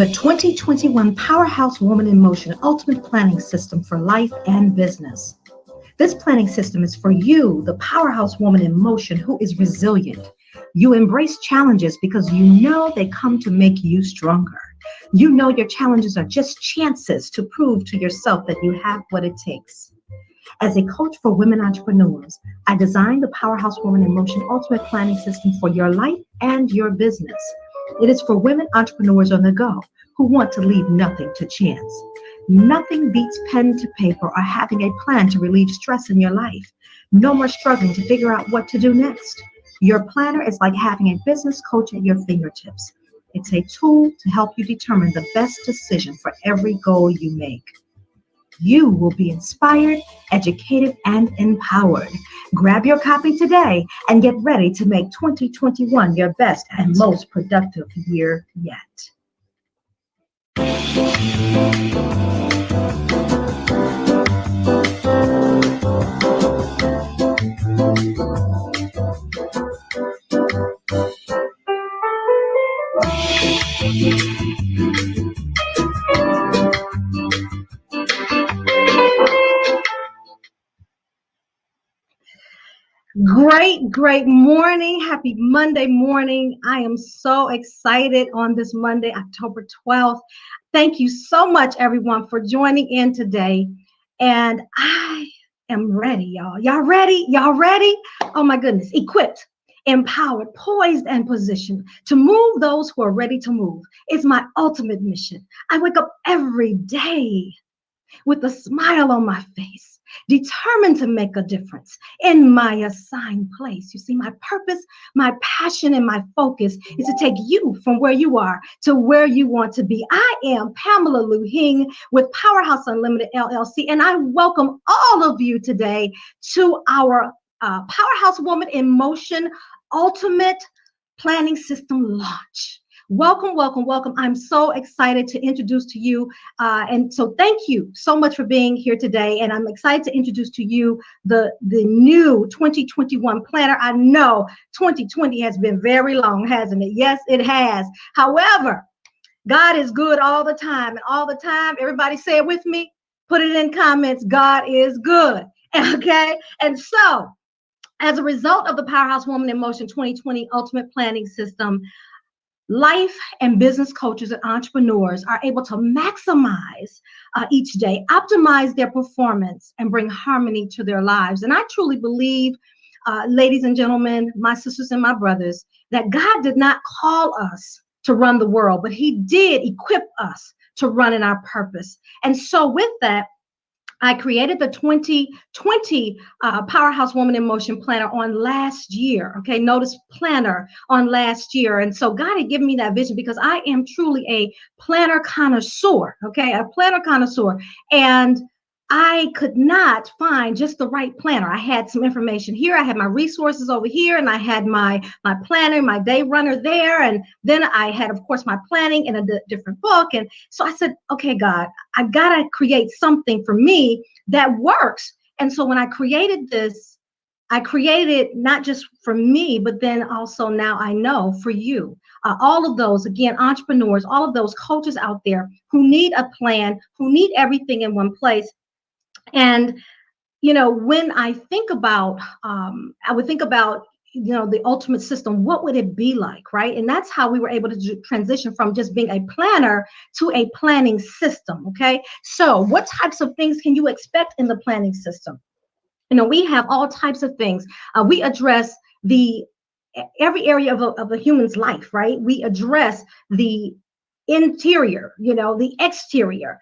The 2021 Powerhouse Woman in Motion Ultimate Planning System for Life and Business. This planning system is for you, the powerhouse woman in motion who is resilient. You embrace challenges because you know they come to make you stronger. You know your challenges are just chances to prove to yourself that you have what it takes. As a coach for women entrepreneurs, I designed the Powerhouse Woman in Motion Ultimate Planning System for your life and your business. It is for women entrepreneurs on the go who want to leave nothing to chance. Nothing beats pen to paper or having a plan to relieve stress in your life. No more struggling to figure out what to do next. Your planner is like having a business coach at your fingertips. It's a tool to help you determine the best decision for every goal you make. You will be inspired, educated, and empowered. Grab your copy today and get ready to make 2021 your best and most productive year yet. Great morning. Happy Monday morning. I am so excited on this Monday, October 12th. Thank you so much, everyone, for joining in today. And I am ready, y'all. Y'all ready? Y'all ready? Oh my goodness. Equipped, empowered, poised, and positioned to move those who are ready to move. It's my ultimate mission. I wake up every day with a smile on my face, determined to make a difference in my assigned place. You see, my purpose, my passion, and my focus is to take you from where you are to where you want to be. I am Pamela Lue-Hing with Powerhouse Unlimited LLC, and I welcome all of you today to our Powerhouse Woman in Motion Ultimate Planning System launch. Welcome, welcome, welcome. I'm so excited to introduce to you. And so thank you so much for being here today. And I'm excited to introduce to you the new 2021 planner. I know 2020 has been very long, hasn't it? Yes, it has. However, God is good all the time. And all the time, everybody say it with me. Put it in comments. God is good. Okay. And so, as a result of the Powerhouse Woman in Motion 2020 Ultimate Planning System, life and business coaches and entrepreneurs are able to maximize each day, optimize their performance, and bring harmony to their lives. And I truly believe, ladies and gentlemen, my sisters and my brothers, that God did not call us to run the world, but He did equip us to run in our purpose. And so, with that, I created the 2020 Powerhouse Woman in Motion planner on last year. Okay, notice planner on last year. And so God had given me that vision because I am truly a planner connoisseur. Okay, a planner connoisseur. And I could not find just the right planner. I had some information here. I had my resources over here, and I had my planner, my day runner there. And then I had, of course, my planning in a different book. And so I said, okay, God, I got to create something for me that works. And so when I created this, I created it not just for me, but then also now I know for you. All of those, again, entrepreneurs, all of those coaches out there who need a plan, who need everything in one place. And, when I think about, I would think about, the ultimate system, what would it be like, right? And that's how we were able to transition from just being a planner to a planning system, okay? So what types of things can you expect in the planning system? We have all types of things. We address every area of a human's life, right? We address the interior, the exterior.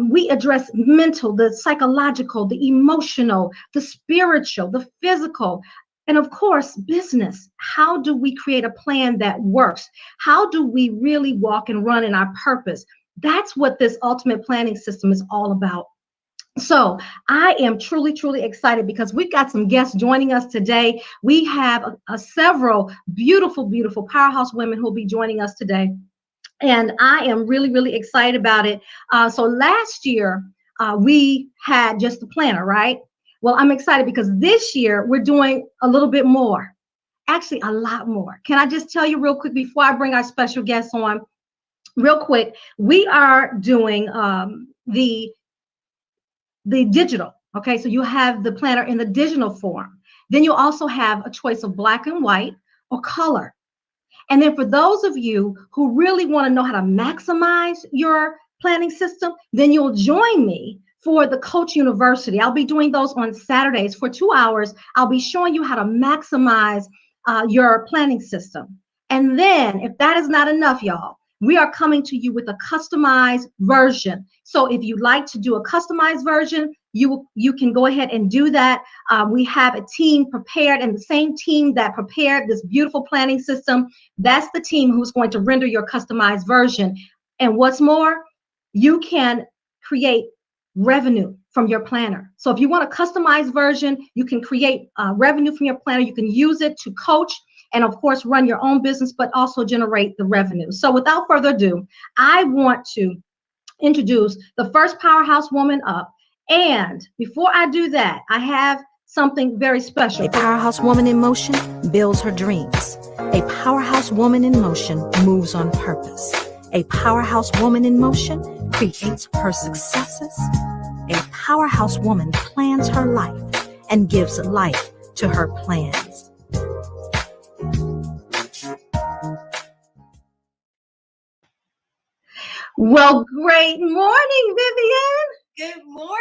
We address mental, the psychological, the emotional, the spiritual, the physical, and of course, business. How do we create a plan that works? How do we really walk and run in our purpose? That's what this ultimate planning system is all about. So I am truly, truly excited because we've got some guests joining us today. We have several beautiful, beautiful powerhouse women who will be joining us today. And I am really, really excited about it. So last year, we had just the planner, right? Well, I'm excited because this year we're doing a little bit more, actually a lot more. Can I just tell you real quick before I bring our special guests on? Real quick, we are doing the digital. Okay, so you have the planner in the digital form. Then you also have a choice of black and white or color. And then for those of you who really want to know how to maximize your planning system, then you'll join me for the Coach University. I'll be doing those on Saturdays for 2 hours. I'll be showing you how to maximize your planning system. And then if that is not enough, y'all, we are coming to you with a customized version. So if you'd like to do a customized version, you can go ahead and do that. We have a team prepared, and the same team that prepared this beautiful planning system, that's the team who's going to render your customized version. And what's more, you can create revenue from your planner. So if you want a customized version, you can create revenue from your planner. You can use it to coach and of course run your own business, but also generate the revenue. So without further ado, I want to introduce the first powerhouse woman up. And before I do that, I have something very special. A powerhouse woman in motion builds her dreams. A powerhouse woman in motion moves on purpose. A powerhouse woman in motion creates her successes. A powerhouse woman plans her life and gives life to her plans. Well, great morning, Vivian. Good morning.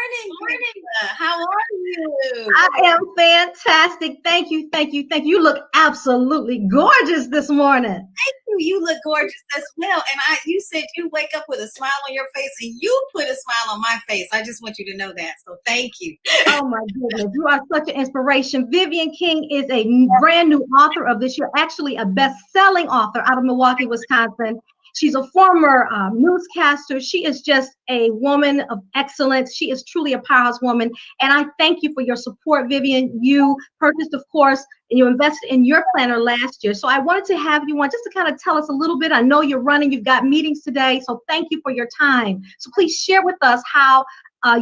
How are you? I am fantastic. Thank you, thank you, thank you. You look absolutely gorgeous this morning. Thank you. You look gorgeous as well. And you said you wake up with a smile on your face, and you put a smile on my face. I just want you to know that. So thank you. Oh my goodness, you are such an inspiration. Vivian King is a brand new author of this year, actually a best-selling author out of Milwaukee, Wisconsin. She's a former newscaster. She is just a woman of excellence. She is truly a powerhouse woman. And I thank you for your support, Vivian. You purchased, of course, and you invested in your planner last year. So I wanted to have you on just to kind of tell us a little bit. I know you're running, you've got meetings today. So thank you for your time. So please share with us how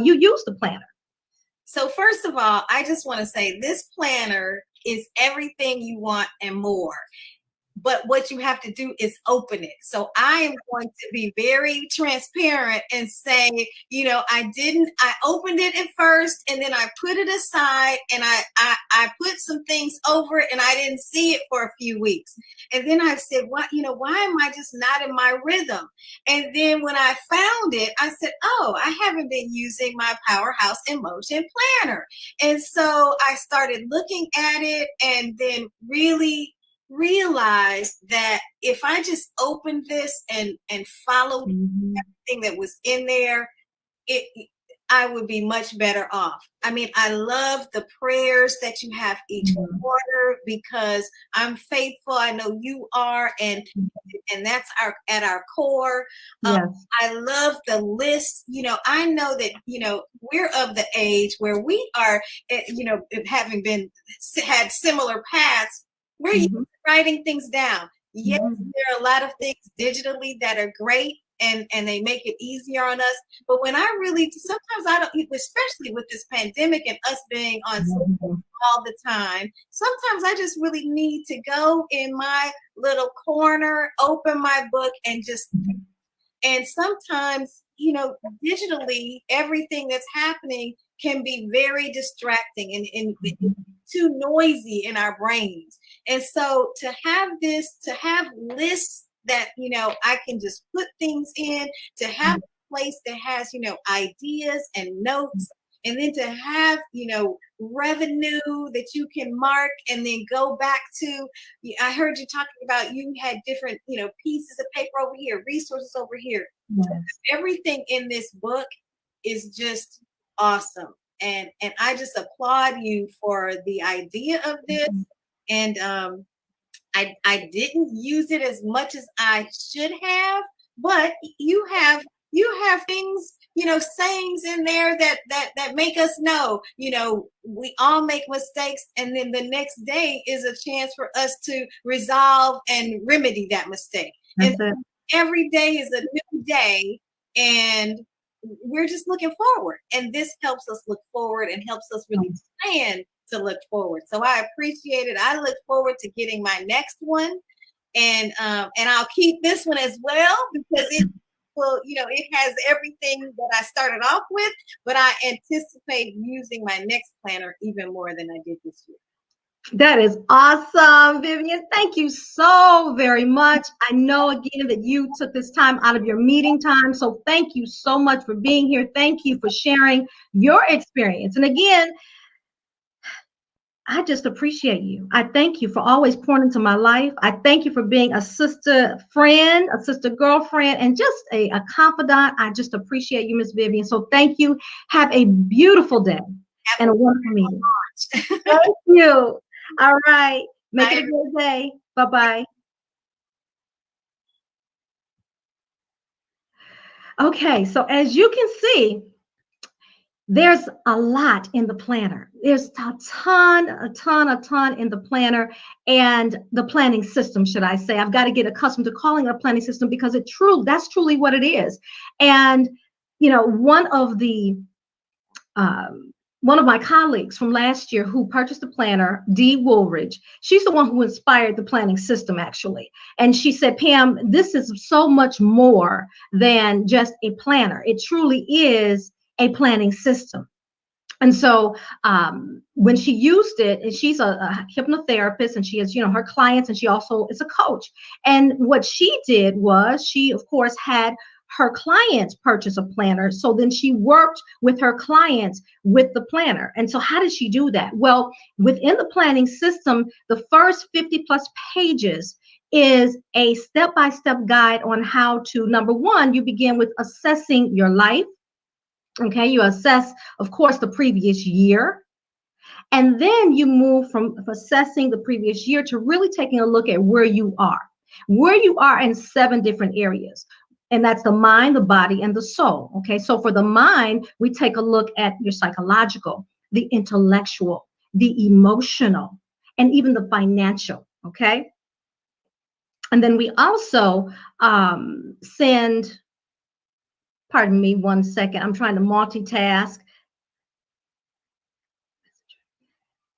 you use the planner. So first of all, I just want to say this planner is everything you want and more. But what you have to do is open it. So I am going to be very transparent and say, I opened it at first and then I put it aside and I put some things over it and I didn't see it for a few weeks. And then I said, why am I just not in my rhythm? And then when I found it, I said, oh, I haven't been using my Powerhouse in Motion planner. And so I started looking at it and then really realized that if I just opened this and followed everything that was in there, I would be much better off. I mean, I love the prayers that you have each quarter because I'm faithful. I know you are, and that's at our core. Yes. I love the list. I know that we're of the age where we are, having had similar paths. We're used to writing things down. Yes, there are a lot of things digitally that are great and they make it easier on us. But when sometimes I don't, especially with this pandemic and us being on social all the time, sometimes I just really need to go in my little corner, open my book and and sometimes, digitally, everything that's happening can be very distracting and too noisy in our brains. And so to have lists that, I can just put things in, to have a place that has, ideas and notes, and then to have, revenue that you can mark and then go back to. I heard you talking about you had different, pieces of paper over here, resources over here. Yes. Everything in this book is just awesome. And I just applaud you for the idea of this. And I didn't use it as much as I should have, but you have things, sayings in there that make us know, we all make mistakes, and then the next day is a chance for us to resolve and remedy that mistake. And every day is a new day, and we're just looking forward. And this helps us look forward and helps us really plan to look forward. So I appreciate it. I look forward to getting my next one, and I'll keep this one as well because it has everything that I started off with, but I anticipate using my next planner even more than I did this year. That is awesome, Vivian. Thank you so very much. I know again that you took this time out of your meeting time. So thank you so much for being here. Thank you for sharing your experience. And again, I just appreciate you. I thank you for always pouring into my life. I thank you for being a sister friend, a sister girlfriend, and just a confidant. I just appreciate you, Miss Vivian. So thank you. Have a beautiful day and a wonderful meeting. Thank you. All right. Make it a good day. Bye-bye. Okay, so as you can see, there's a lot in the planner. There's a ton in the planner and the planning system, should I say. I've got to get accustomed to calling it a planning system because that's truly what it is. And, one of my colleagues from last year who purchased the planner, Dee Woolridge, she's the one who inspired the planning system, actually. And she said, Pam, this is so much more than just a planner. It truly is a planning system. And so when she used it, and she's a hypnotherapist and she has, her clients, and she also is a coach. And what she did was she, of course, had her clients purchase a planner. So then she worked with her clients with the planner. And so how did she do that? Well, within the planning system, the first 50 plus pages is a step-by-step guide on how to, number one, you begin with assessing your life. Okay, you assess, of course, the previous year. And then you move from assessing the previous year to really taking a look at where you are. Where you are in 7 different areas. And that's the mind, the body, and the soul. Okay. So for the mind, we take a look at your psychological, the intellectual, the emotional, and even the financial. Okay. And then we also send, pardon me 1 second, I'm trying to multitask.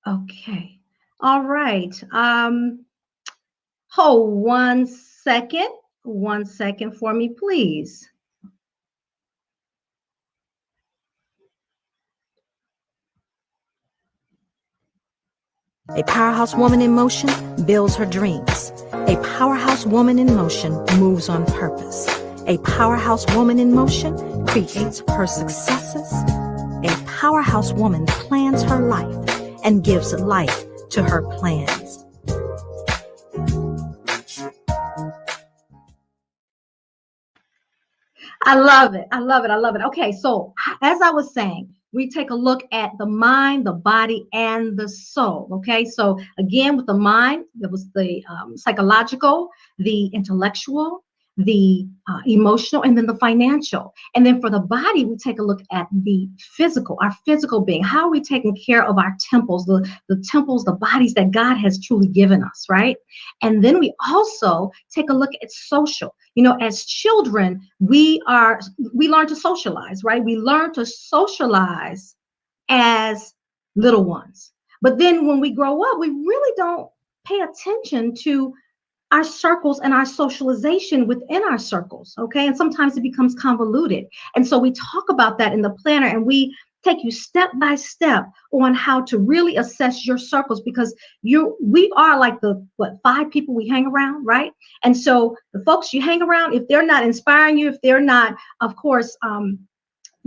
Okay. All right. Hold 1 second. 1 second for me, please. A powerhouse woman in motion builds her dreams. A powerhouse woman in motion moves on purpose. A powerhouse woman in motion creates her successes. A powerhouse woman plans her life and gives life to her plans. I love it. I love it. I love it. Okay, so as I was saying, we take a look at the mind, the body, and the soul. Okay, so again, with the mind, there was the psychological, the intellectual, the emotional, and then the financial. And then for the body, we take a look at the physical, our physical being. How are we taking care of our temples, the temples, the bodies that God has truly given us, right? And then we also take a look at social. You know, as children, we learn to socialize, right? We learn to socialize as little ones. But then when we grow up, we really don't pay attention to our circles and our socialization within our circles. Okay. And sometimes it becomes convoluted. And so we talk about that in the planner, and we take you step by step on how to really assess your circles, because we are like the 5 people we hang around, right? And so the folks you hang around, if they're not inspiring you, if they're not, of course,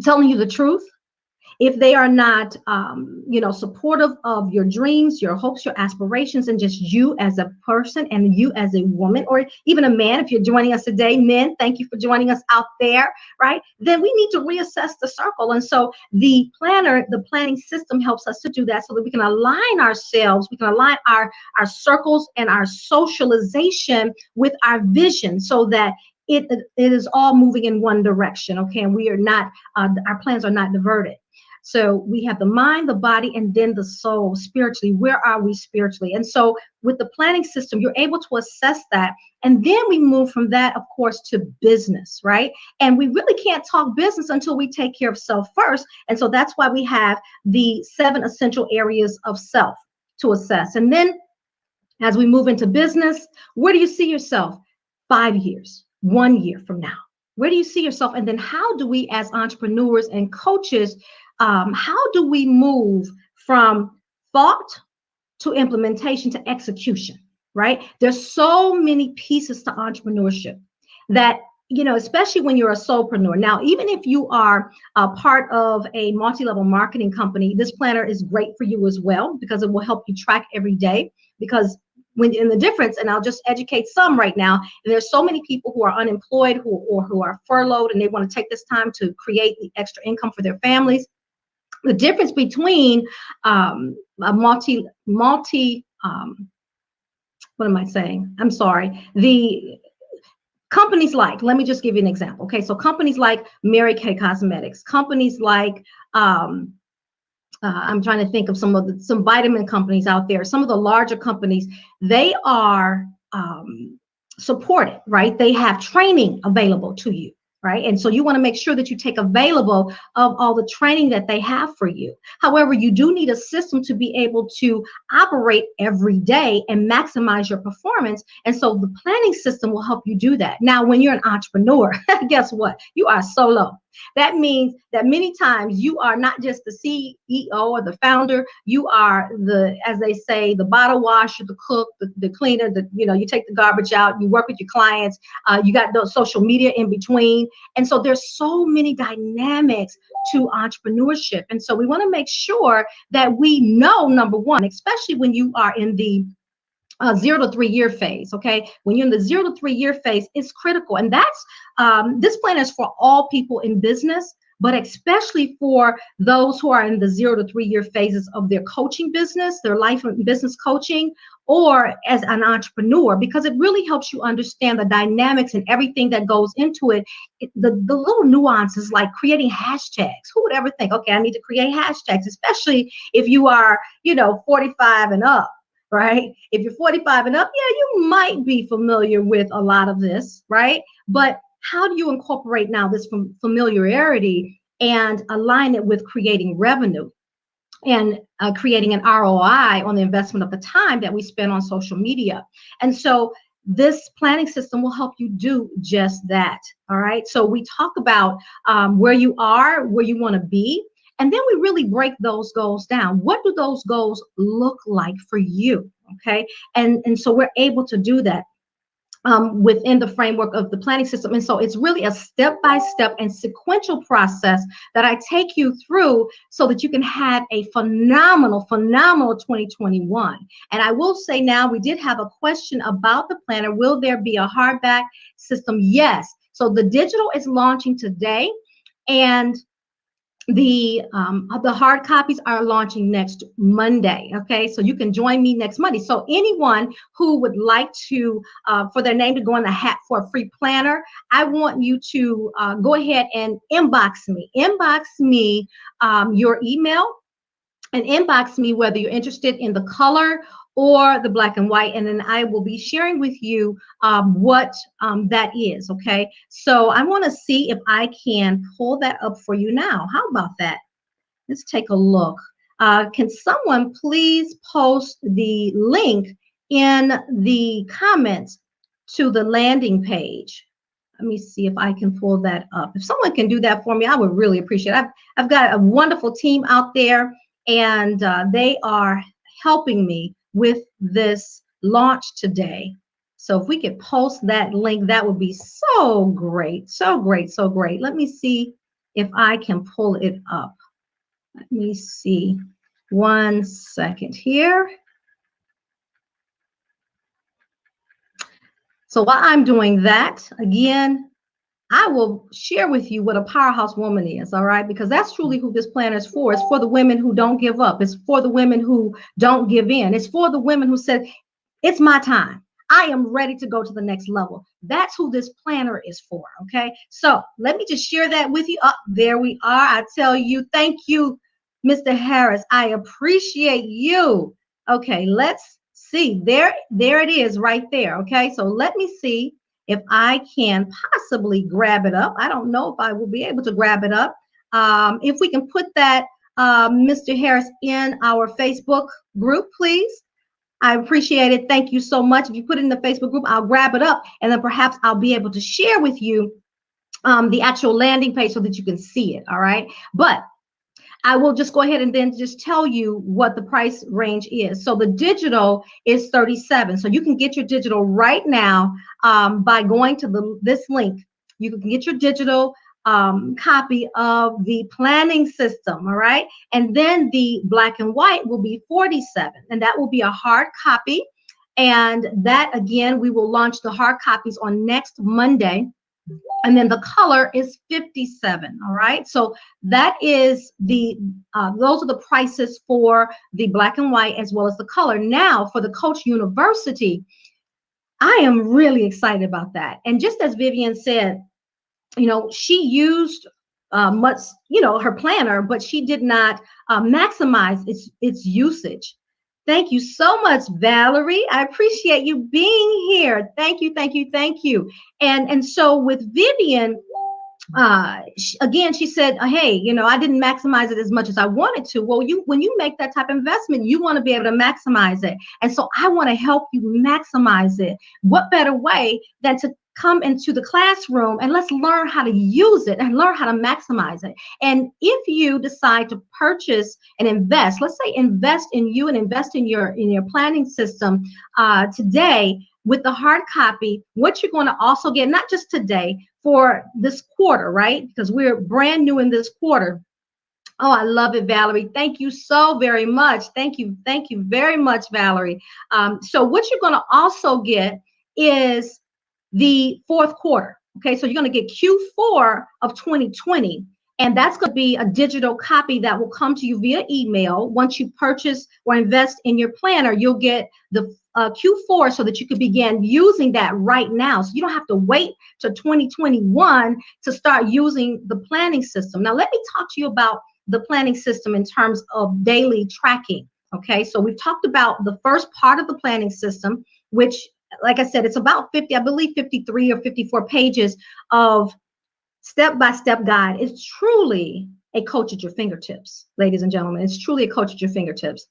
telling you the truth, if they are not supportive of your dreams, your hopes, your aspirations, and just you as a person and you as a woman, or even a man, if you're joining us today, men, thank you for joining us out there, right? Then we need to reassess the circle. And so the planning system helps us to do that, so that we can align ourselves, we can align our circles and our socialization with our vision, so that it is all moving in one direction. Okay. And we are not, our plans are not diverted. So we have the mind, the body, and then the soul spiritually. Where are we spiritually? And so with the planning system, you're able to assess that. And then we move from that, of course, to business, right? And we really can't talk business until we take care of self first. And so that's why we have the 7 essential areas of self to assess. And then as we move into business, where do you see yourself 5 years, 1 year from now? Where do you see yourself? And then how do we, as entrepreneurs and coaches, how do we move from thought to implementation to execution, right? There's so many pieces to entrepreneurship that, especially when you're a solopreneur. Now, even if you are a part of a multi-level marketing company, this planner is great for you as well, because it will help you track every day. Because when in the difference, and I'll just educate some right now, there's so many people who are unemployed who are furloughed, and they want to take this time to create the extra income for their families. The difference between a multi what am I saying? I'm sorry. The companies like, let me just give you an example. Okay, so companies like Mary Kay Cosmetics, companies like I'm trying to think of some vitamin companies out there. Some of the larger companies, they are supported, right? They have training available to you, right? And so you want to make sure that you take available of all the training that they have for you. However, you do need a system to be able to operate every day and maximize your performance. And so the planning system will help you do that. Now, when you're an entrepreneur, guess what? You are solo. That means that many times you are not just the CEO or the founder. You are as they say, the bottle washer, the cook, the cleaner, you take the garbage out, you work with your clients, you got the social media in between. And so there's so many dynamics to entrepreneurship. And so we want to make sure that we know, number one, especially when you are in the 0 to 3 year phase. Okay, when you're in the 0 to 3 year phase, it's critical. And that's this plan is for all people in business, but especially for those who are in the 0 to 3 year phases of their coaching business, their life and business coaching, or as an entrepreneur, because it really helps you understand the dynamics and everything that goes into it. The little nuances like creating hashtags. Who would ever think, okay, I need to create hashtags, especially if you are, 45 and up, right? If you're 45 and up, yeah, you might be familiar with a lot of this, right? But how do you incorporate now this familiarity and align it with creating revenue and creating an ROI on the investment of the time that we spend on social media? And so this planning system will help you do just that. All right. So we talk about where you are, where you want to be, and then we really break those goals down. What do those goals look like for you? Okay. And so we're able to do that within the framework of the planning system. And so it's really a step-by-step and sequential process that I take you through so that you can have a phenomenal 2021. And I will say now, we did have a question about the planner. Will there be a hardback system? Yes. So the digital is launching today, and the hard copies are launching next Monday. Okay, so you can join me next Monday. So anyone who would like to for their name to go in the hat for a free planner, I want you to go ahead and inbox me your email, and inbox me whether you're interested in the color or the black and white, and then I will be sharing with you what that is. Okay, so I want to see if I can pull that up for you now. How about that? Let's take a look. Can someone please post the link in the comments to the landing page? Let me see if I can pull that up. If someone can do that for me, I would really appreciate it. I've got a wonderful team out there, and they are helping me with this launch today. So if we could post that link, that would be so great, so great, so great. Let me see if I can pull it up. Let me see. 1 second here. So while I'm doing that, again, I will share with you what a powerhouse woman is, all right? Because that's truly who this planner is for. It's for the women who don't give up. It's for the women who don't give in. It's for the women who said, it's my time. I am ready to go to the next level. That's who this planner is for, okay? So let me just share that with you. Oh, there we are. I tell you, thank you, Mr. Harris. I appreciate you. Okay, let's see. There it is right there, okay? So let me see if I can possibly grab it up. I don't know if I will be able to grab it up. If we can put that, Mr. Harris, in our Facebook group, please. I appreciate it. Thank you so much. If you put it in the Facebook group, I'll grab it up, and then perhaps I'll be able to share with you the actual landing page so that you can see it. All right. But I will just go ahead and then just tell you what the price range is. So the digital is $37. So you can get your digital right now by going to this link. You can get your digital copy of the planning system. All right. And then the black and white will be $47. And that will be a hard copy. And that, again, we will launch the hard copies on next Monday. And then the color is $57. All right. So that is those are the prices for the black and white as well as the color. Now for the Coach University, I am really excited about that. And just as Vivian said, she used her planner, but she did not maximize its usage. Thank you so much, Valerie. I appreciate you being here. Thank you, thank you, thank you. And so with Vivian, she said, hey, I didn't maximize it as much as I wanted to. Well, when you make that type of investment, you want to be able to maximize it. And so I want to help you maximize it. What better way than to come into the classroom and let's learn how to use it and learn how to maximize it. And if you decide to purchase and invest, let's say invest in you and invest in your planning system today with the hard copy, what you're going to also get, not just today, for this quarter, right? Because we're brand new in this quarter. Oh, I love it, Valerie. Thank you so very much. Thank you very much, Valerie. So what you're going to also get is the fourth quarter. Okay, so you're going to get Q4 of 2020, And that's going to be a digital copy that will come to you via email. Once you purchase or invest in your planner, you'll get the Q4 so that you can begin using that right now. So you don't have to wait to 2021 to start using the planning system. Now, let me talk to you about the planning system in terms of daily tracking. Okay, so we've talked about the first part of the planning system, which, like I said, it's about 50, I believe 53 or 54 pages of step-by-step guide. It's truly a coach at your fingertips, ladies and gentlemen. It's truly a coach at your fingertips.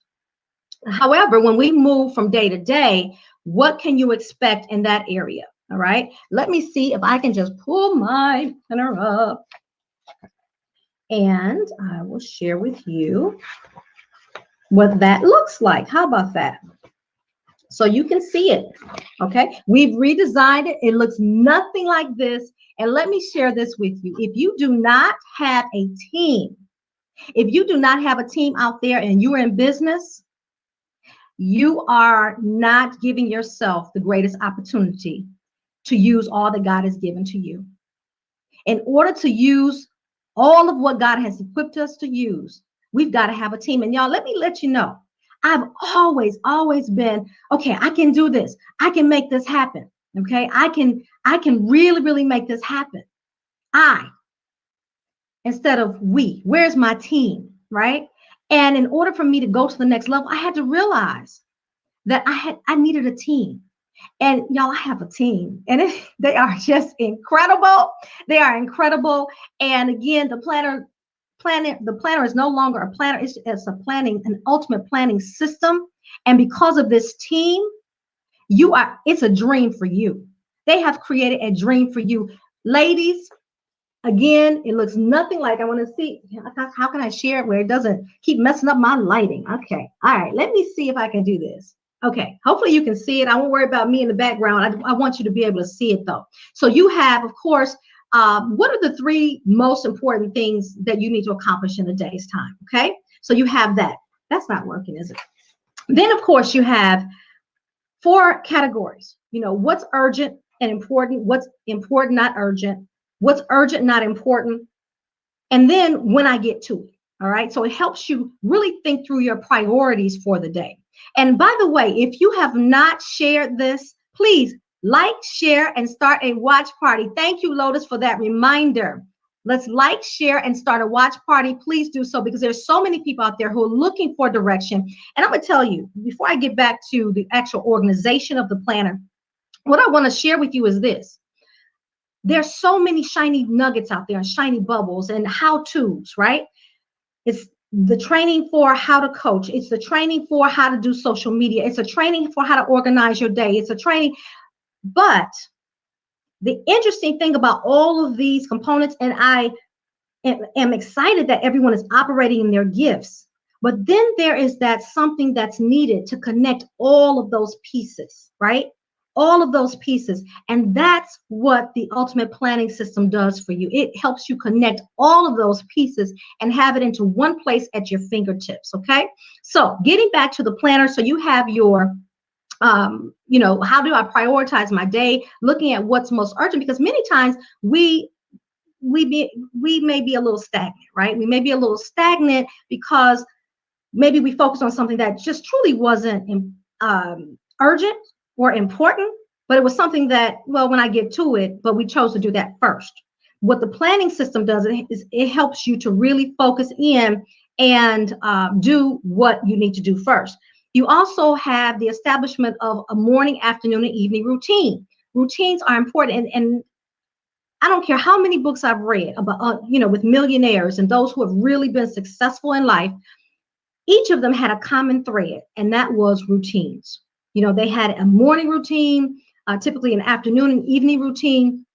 However, when we move from day to day, what can you expect in that area? All right. Let me see if I can just pull my planner up and I will share with you what that looks like. How about that? So you can see it. Okay. We've redesigned it. It looks nothing like this. And let me share this with you. If you do not have a team, if you do not have a team out there and you are in business, you are not giving yourself the greatest opportunity to use all that God has given to you. In order to use all of what God has equipped us to use, we've got to have a team. And y'all, let me let you know, I've always been, okay, I can do this. I can make this happen. Okay. I can really make this happen. Instead of we. Where's my team? Right. And in order for me to go to the next level, I had to realize that I needed a team. And y'all, I have a team, and they are just incredible. They are incredible. And again, the planner is no longer a planner. It's an ultimate planning system. And because of this team, it's a dream for you. They have created a dream for you. Ladies, again, it looks nothing like, I want to see, how can I share it where it doesn't keep messing up my lighting? Okay. All right. Let me see if I can do this. Okay. Hopefully you can see it. I won't worry about me in the background. I want you to be able to see it though. So you have, of course, what are the 3 most important things that you need to accomplish in a day's time? Okay. So you have that. That's not working, is it? Then, of course, you have 4 categories. You know, what's urgent and important, what's important, not urgent, what's urgent, not important, and then when I get to it. All right. So it helps you really think through your priorities for the day. And by the way, if you have not shared this, please like, share, and start a watch party. Thank you, Lotus, for that reminder. Let's like, share, and start a watch party. Please do so, because there's so many people out there who are looking for direction. And I'm going to tell you, before I get back to the actual organization of the planner, what I want to share with you is this. There's so many shiny nuggets out there and shiny bubbles and how-tos, right? It's the training for how to coach. It's the training for how to do social media. It's a training for how to organize your day. It's a training. But the interesting thing about all of these components, and I am excited that everyone is operating in their gifts, but then there is that something that's needed to connect all of those pieces, right? All of those pieces. And that's what the ultimate planning system does for you. It helps you connect all of those pieces and have it into one place at your fingertips. Okay. So getting back to the planner. So you have your, how do I prioritize my day? Looking at what's most urgent, because many times we may be a little stagnant, right? We may be a little stagnant because maybe we focus on something that just truly wasn't urgent or important, but it was something that, well, when I get to it, but we chose to do that first. What the planning system does is it helps you to really focus in and do what you need to do first. You also have the establishment of a morning, afternoon, and evening routine. Routines are important, and I don't care how many books I've read about, with millionaires and those who have really been successful in life. Each of them had a common thread, and that was routines. They had a morning routine, typically an afternoon and evening routine.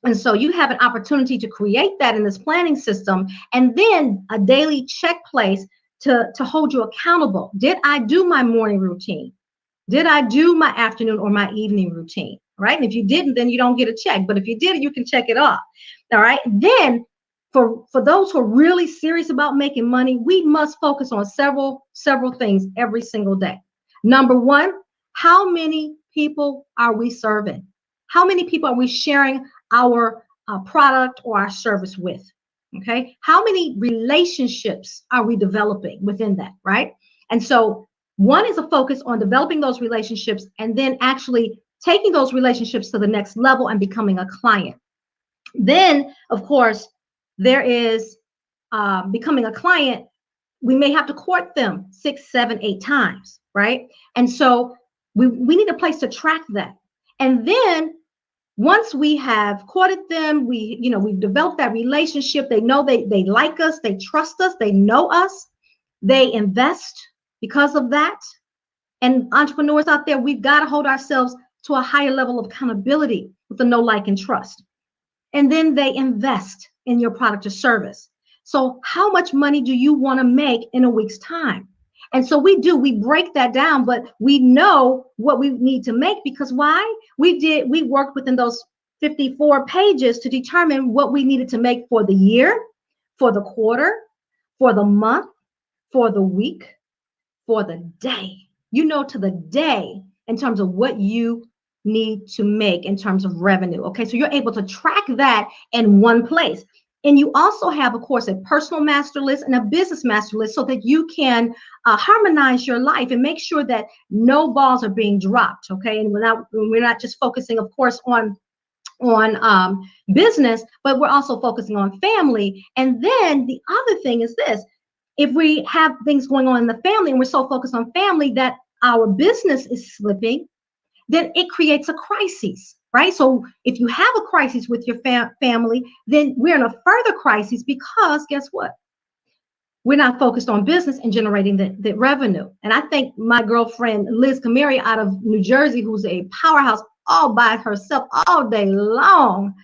And so you have an opportunity to create that in this planning system, and then a daily check place to hold you accountable. Did I do my morning routine? Did I do my afternoon or my evening routine? Right? And if you didn't, then you don't get a check. But if you did, you can check it off. All right. Then for those who are really serious about making money, we must focus on several things every single day. Number one, how many people are we serving? How many people are we sharing our product or our service with? Okay. How many relationships are we developing within that, right? And so one is a focus on developing those relationships and then actually taking those relationships to the next level and becoming a client. Then, of course, there is becoming a client. We may have to court them 6, 7, 8 times, right? And so we need a place to track that. And then once we have courted them, we've developed that relationship. They know they like us, they trust us, they know us, they invest because of that. And entrepreneurs out there, we've got to hold ourselves to a higher level of accountability with the know, like, and trust. And then they invest in your product or service. So how much money do you want to make in a week's time? And so we break that down, but we know what we need to make because why? We worked within those 54 pages to determine what we needed to make for the year, for the quarter, for the month, for the week, for the day. To the day in terms of what you need to make in terms of revenue. Okay, so you're able to track that in one place. And you also have, of course, a personal master list and a business master list so that you can harmonize your life and make sure that no balls are being dropped. Okay, and we're not just focusing, of course, on business, but we're also focusing on family. And then the other thing is this: if we have things going on in the family and we're so focused on family that our business is slipping, then it creates a crisis, right? So if you have a crisis with your family, then we're in a further crisis because guess what? We're not focused on business and generating the revenue. And I think my girlfriend, Liz Kamari out of New Jersey, who's a powerhouse all by herself all day long,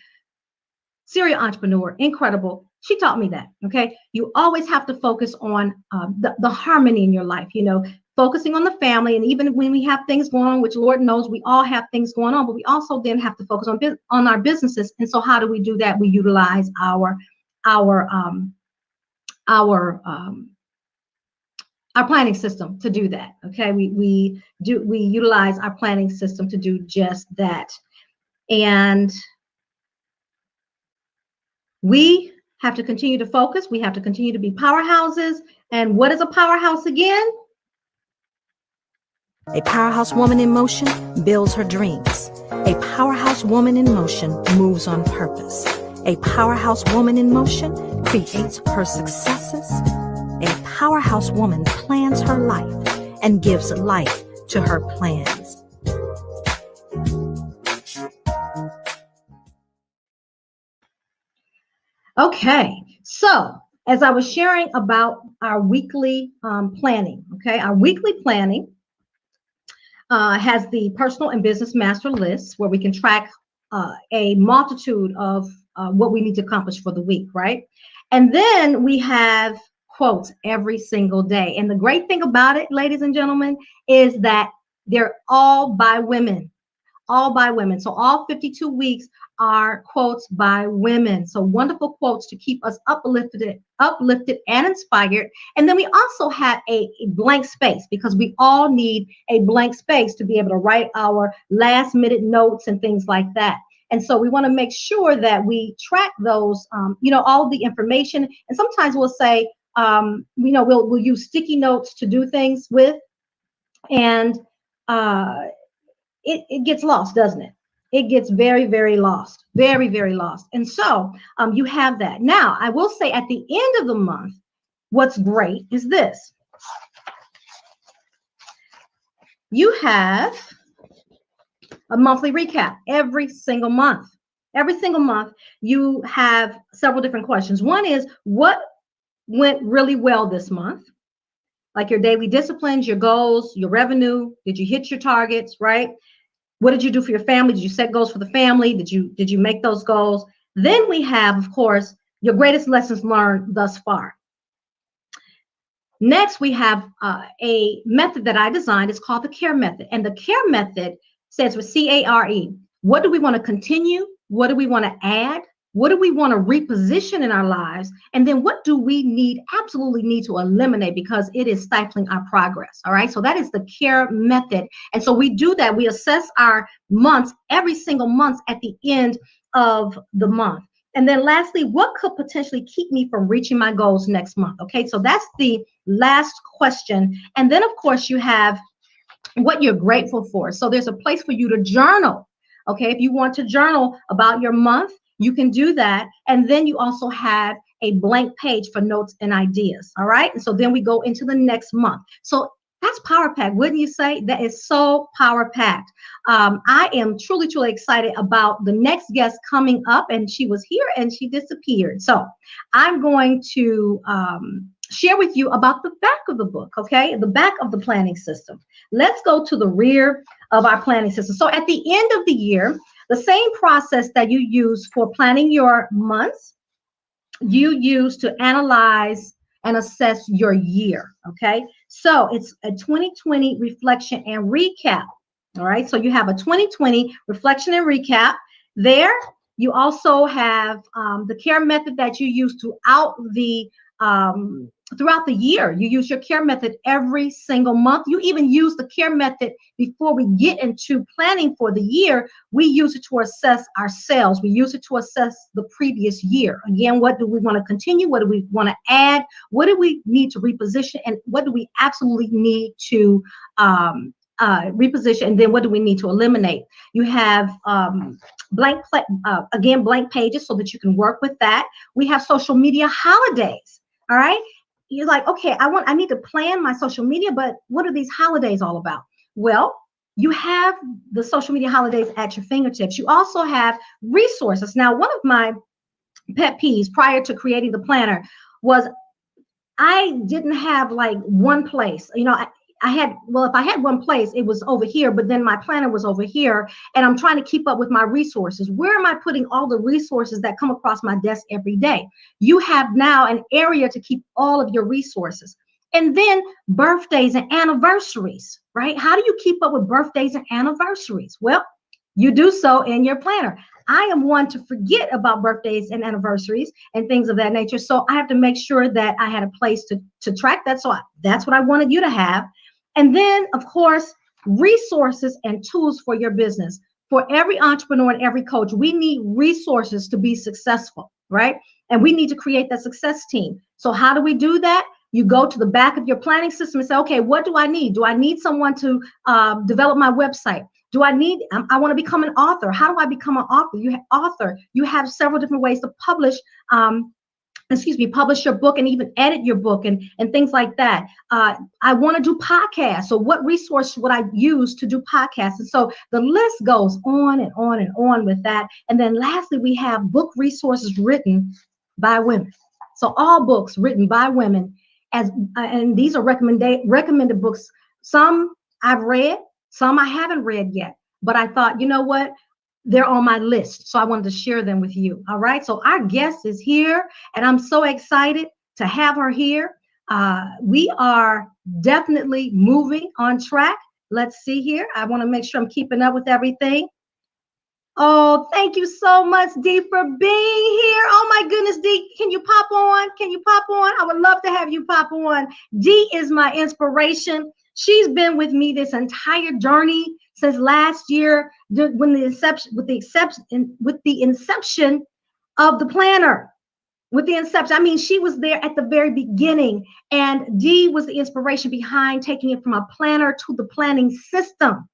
serial entrepreneur, incredible. She taught me that, okay? You always have to focus on the harmony in your life, focusing on the family. And even when we have things going on, which Lord knows we all have things going on, but we also then have to focus on our businesses. And so how do we do that? We utilize our planning system to do that, okay? We utilize our planning system to do just that. And we have to continue to focus. We have to continue to be powerhouses. And what is a powerhouse again? A powerhouse woman in motion builds her dreams. A powerhouse woman in motion moves on purpose. A powerhouse woman in motion creates her successes. A powerhouse woman plans her life and gives life to her plans. Okay, so as I was sharing about our weekly planning, okay, our weekly planning has the personal and business master lists where we can track a multitude of what we need to accomplish for the week, right? And then we have quotes every single day. And the great thing about it, ladies and gentlemen, is that they're all by women. All by women. So all 52 weeks are quotes by women. So wonderful quotes to keep us uplifted and inspired. And then we also have a blank space because we all need a blank space to be able to write our last minute notes and things like that. And so we want to make sure that we track those, all the information. And sometimes we'll say, we'll use sticky notes to do things with. And it gets lost, doesn't it? It gets very, very lost, very, very lost. And so you have that. Now, I will say at the end of the month, what's great is this. You have a monthly recap every single month. Every single month, you have several different questions. One is, what went really well this month? Like your daily disciplines, your goals, your revenue. Did you hit your targets, right? What did you do for your family? Did you set goals for the family? Did you make those goals? Then we have, of course, your greatest lessons learned thus far. Next, we have a method that I designed. It's called the CARE method. And the CARE method stands for CARE. What do we want to continue? What do we want to add? What do we want to reposition in our lives? And then what do we absolutely need to eliminate because it is stifling our progress? All right. So that is the CARE method. And so we do that. We assess our months every single month at the end of the month. And then lastly, what could potentially keep me from reaching my goals next month? Okay, so that's the last question. And then, of course, you have what you're grateful for. So there's a place for you to journal. Okay, if you want to journal about your month, you can do that. And then you also have a blank page for notes and ideas. All right. And so then we go into the next month. So that's power packed, wouldn't you say? That is so power packed. I am truly, truly excited about the next guest coming up, and she was here and she disappeared. So I'm going to share with you about the back of the book, okay? The back of the planning system. Let's go to the rear of our planning system. So at the end of the year, the same process that you use for planning your months, you use to analyze and assess your year, okay? So it's a 2020 reflection and recap, all right? So you have a 2020 reflection and recap. There, you also have the care method that you use throughout the year. You use your care method every single month. You even use the care method before we get into planning for the year. We use it to assess ourselves. We use it to assess the previous year. Again, what do we want to continue? What do we want to add? What do we need to reposition? And what do we absolutely need to reposition? And then what do we need to eliminate? You have blank pages so that you can work with that. We have social media holidays. All right. You're like, okay, I need to plan my social media, but what are these holidays all about? Well, you have the social media holidays at your fingertips. You also have resources. Now, one of my pet peeves prior to creating the planner was I didn't have like one place. If I had one place, it was over here, but then my planner was over here, and I'm trying to keep up with my resources. Where am I putting all the resources that come across my desk every day? You have now an area to keep all of your resources. And then birthdays and anniversaries, right? How do you keep up with birthdays and anniversaries? Well, you do so in your planner. I am one to forget about birthdays and anniversaries and things of that nature. So I have to make sure that I had a place to track that. So that's what I wanted you to have. And then, of course, resources and tools for your business. For every entrepreneur and every coach, we need resources to be successful, right? And we need to create that success team. So how do we do that? You go to the back of your planning system and say, okay, what do I need? Do I need someone to develop my website? Do I need, I want to become an author. How do I become an author? You have several different ways to publish your book and even edit your book and things like that. I want to do podcasts. So what resource would I use to do podcasts? And so the list goes on and on and on with that. And then lastly, we have book resources written by women. So all books written by women, and these are recommended books. Some I've read, some I haven't read yet, but I thought, you know what? They're on my list. So I wanted to share them with you. All right. So our guest is here, and I'm so excited to have her here. We are definitely moving on track. Let's see here. I want to make sure I'm keeping up with everything. Oh, thank you so much, Dee, for being here. Oh my goodness, Dee, can you pop on? Can you pop on? I would love to have you pop on. Dee is my inspiration. She's been with me this entire journey since last year, with the inception of the planner. With the inception, I mean, she was there at the very beginning, and Dee was the inspiration behind taking it from a planner to the planning system.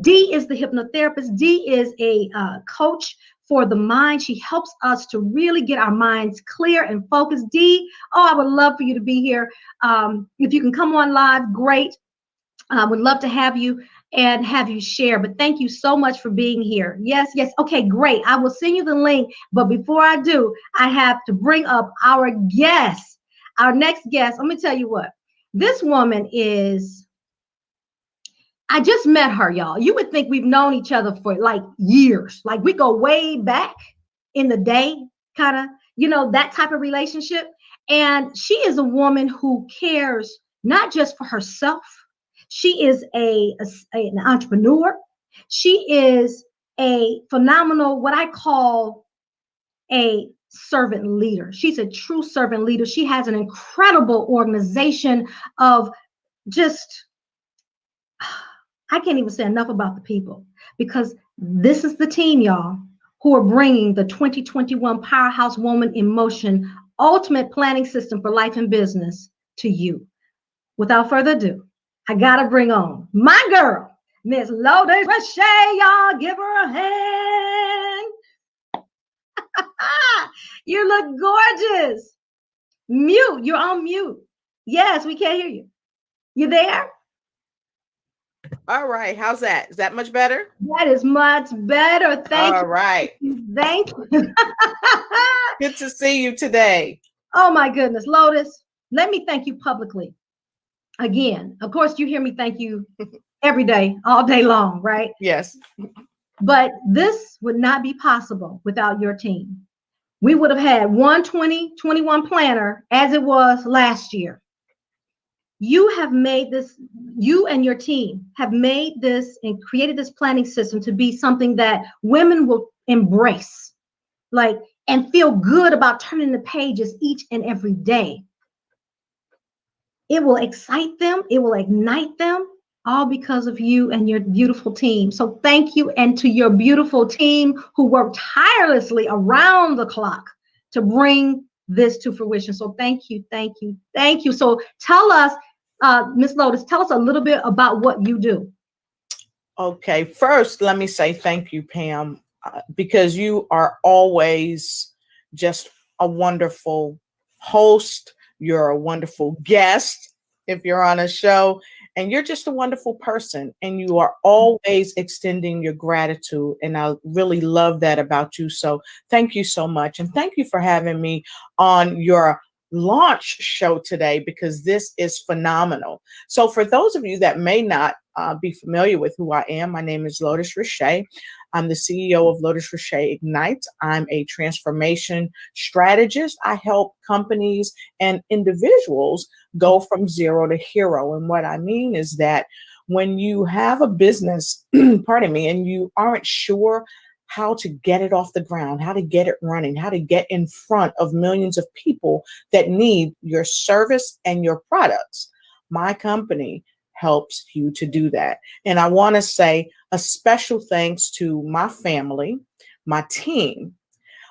Dee is the hypnotherapist. Dee is a coach for the mind. She helps us to really get our minds clear and focused. Dee, I would love for you to be here. If you can come on live, great. I would love to have you and have you share, but thank you so much for being here. Yes. Okay, great. I will send you the link, but before I do, I have to bring up our guest, our next guest. Let me tell you what, this woman is, I just met her, y'all. You would think we've known each other for like years. Like we go way back in the day, kind of, that type of relationship. And she is a woman who cares not just for herself. She is an entrepreneur. She is a phenomenal, what I call a servant leader. She's a true servant leader. She has an incredible organization of just, I can't even say enough about the people, because this is the team, y'all. who are bringing the 2021 Powerhouse Woman in Motion Ultimate Planning System for Life and Business to you. Without further ado, I gotta bring on my girl, Miss Lourdes Roche. Y'all give her a hand. You look gorgeous. Mute. You're on mute. Yes, we can't hear you. You there? All right. How's that? Is that much better? That is much better. Thank you. All right. Thank you. Good to see you today. Oh my goodness, Lourdes, let me thank you publicly. Again, of course, you hear me thank you every day, all day long, right? Yes. But this would not be possible without your team. We would have had 120-21 planner as it was last year. You have made this, you and your team have made this and created this planning system to be something that women will embrace, like, and feel good about turning the pages each and every day. It will excite them, it will ignite them, all because of you and your beautiful team. So thank you, and to your beautiful team who worked tirelessly around the clock to bring this to fruition. So thank you, thank you, thank you. So tell us, Ms. Lourdes, tell us a little bit about what you do. Okay. First, let me say thank you, Pam, because you are always just a wonderful host. You're a wonderful guest if you're on a show, and you're just a wonderful person, and you are always extending your gratitude. And I really love that about you. So thank you so much. And thank you for having me on your launch show today, because this is phenomenal. So for those of you that may not be familiar with who I am, my name is Lourdes Roche. I'm the CEO of Lourdes Roche Ignite. I'm a transformation strategist. I help companies and individuals go from zero to hero. And what I mean is that when you have a business, pardon me, and you aren't sure how to get it off the ground, how to get it running, how to get in front of millions of people that need your service and your products, my company helps you to do that. And I want to say a special thanks to my family, my team,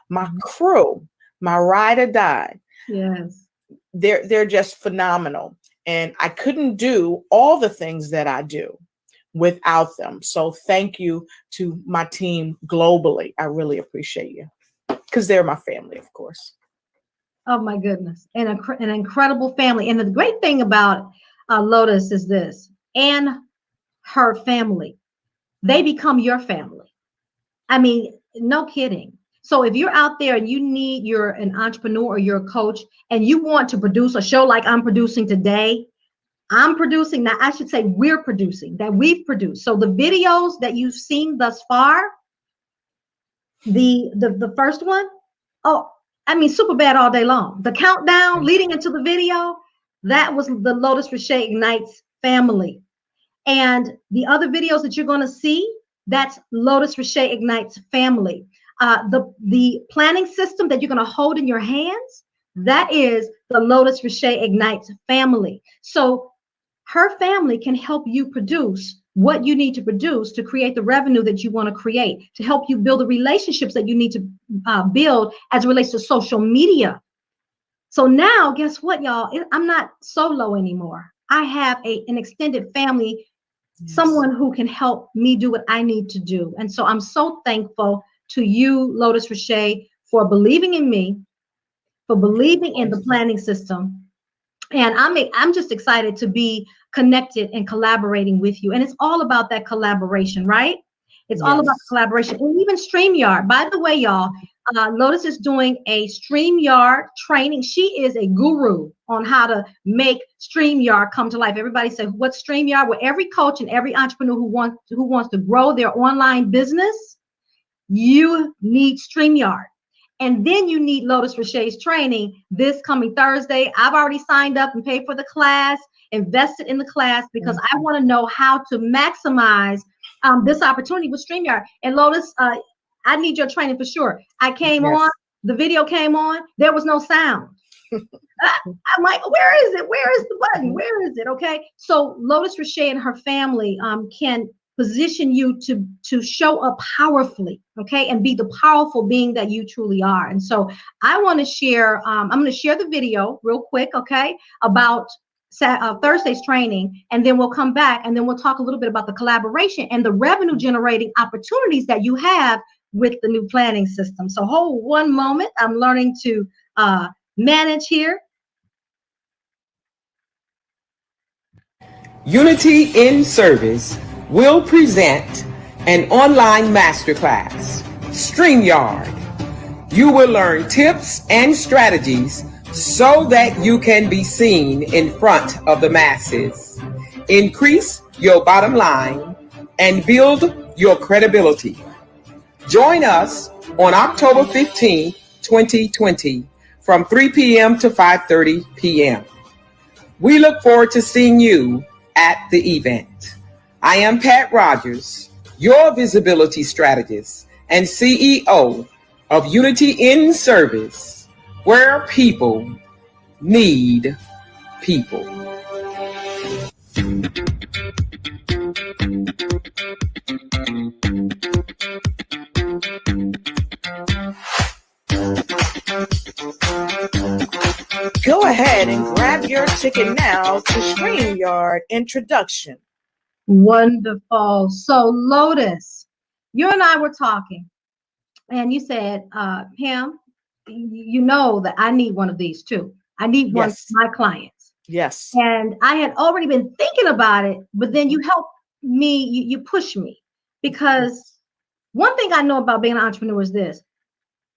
my crew, my ride or die. Yes. They're just phenomenal. And I couldn't do all the things that I do without them. So thank you to my team globally. I really appreciate you, because they're my family, of course. Oh my goodness, and an incredible family. And the great thing about Lourdes is this, and her family, they become your family. I mean, no kidding. So if you're out there and you're an entrepreneur or you're a coach and you want to produce a show like I'm producing today, I'm producing, now I should say we're producing, that we've produced. So the videos that you've seen thus far, the first one, oh, I mean, super bad all day long. The countdown leading into the video, that was the Lourdes Roche Ignites family. And the other videos that you're going to see, that's Lourdes Roche Ignites family. The planning system that you're going to hold in your hands, that is the Lourdes Roche Ignites family. So her family can help you produce what you need to produce to create the revenue that you want to create, to help you build the relationships that you need to build as it relates to social media. So now, guess what, y'all? I'm not solo anymore. I have an extended family, yes, someone who can help me do what I need to do. And so I'm so thankful to you, Lourdes Roche, for believing in me, for believing in the planning system. And I'm just excited to be connected and collaborating with you. And it's all about that collaboration, right? It's all about collaboration. And even StreamYard. By the way, y'all, Lourdes is doing a StreamYard training. She is a guru on how to make StreamYard come to life. Everybody say, what's StreamYard? Well, every coach and every entrepreneur who wants to grow their online business, you need StreamYard. And then you need Lourdes Roche's training this coming Thursday. I've already signed up and paid for the class, invested in the class, because I want to know how to maximize this opportunity with StreamYard. And Lourdes, I need your training for sure. I came on, the video came on, there was no sound. I'm like, where is it? Where is the button? Where is it? Okay. So Lourdes Roche and her family can position you to show up powerfully, okay, and be the powerful being that you truly are. And so I want to share, I'm going to share the video real quick, okay, about Thursday's training, and then we'll come back and then we'll talk a little bit about the collaboration and the revenue generating opportunities that you have with the new planning system. So hold one moment. I'm learning to manage here. Unity in Service will present an online masterclass, StreamYard. You will learn tips and strategies so that you can be seen in front of the masses, increase your bottom line, and build your credibility. Join us on October 15, 2020, from 3 p.m. to 5:30 p.m. We look forward to seeing you at the event. I am Pat Rogers, your visibility strategist and CEO of Unity in Service, where people need people. Go ahead and grab your ticket now to StreamYard introduction. Wonderful. So Lotus, you and I were talking, and you said, Pam, you know that I need one of these too. I need one for my clients. Yes. And I had already been thinking about it, but then you helped me, you push me, because one thing I know about being an entrepreneur is this: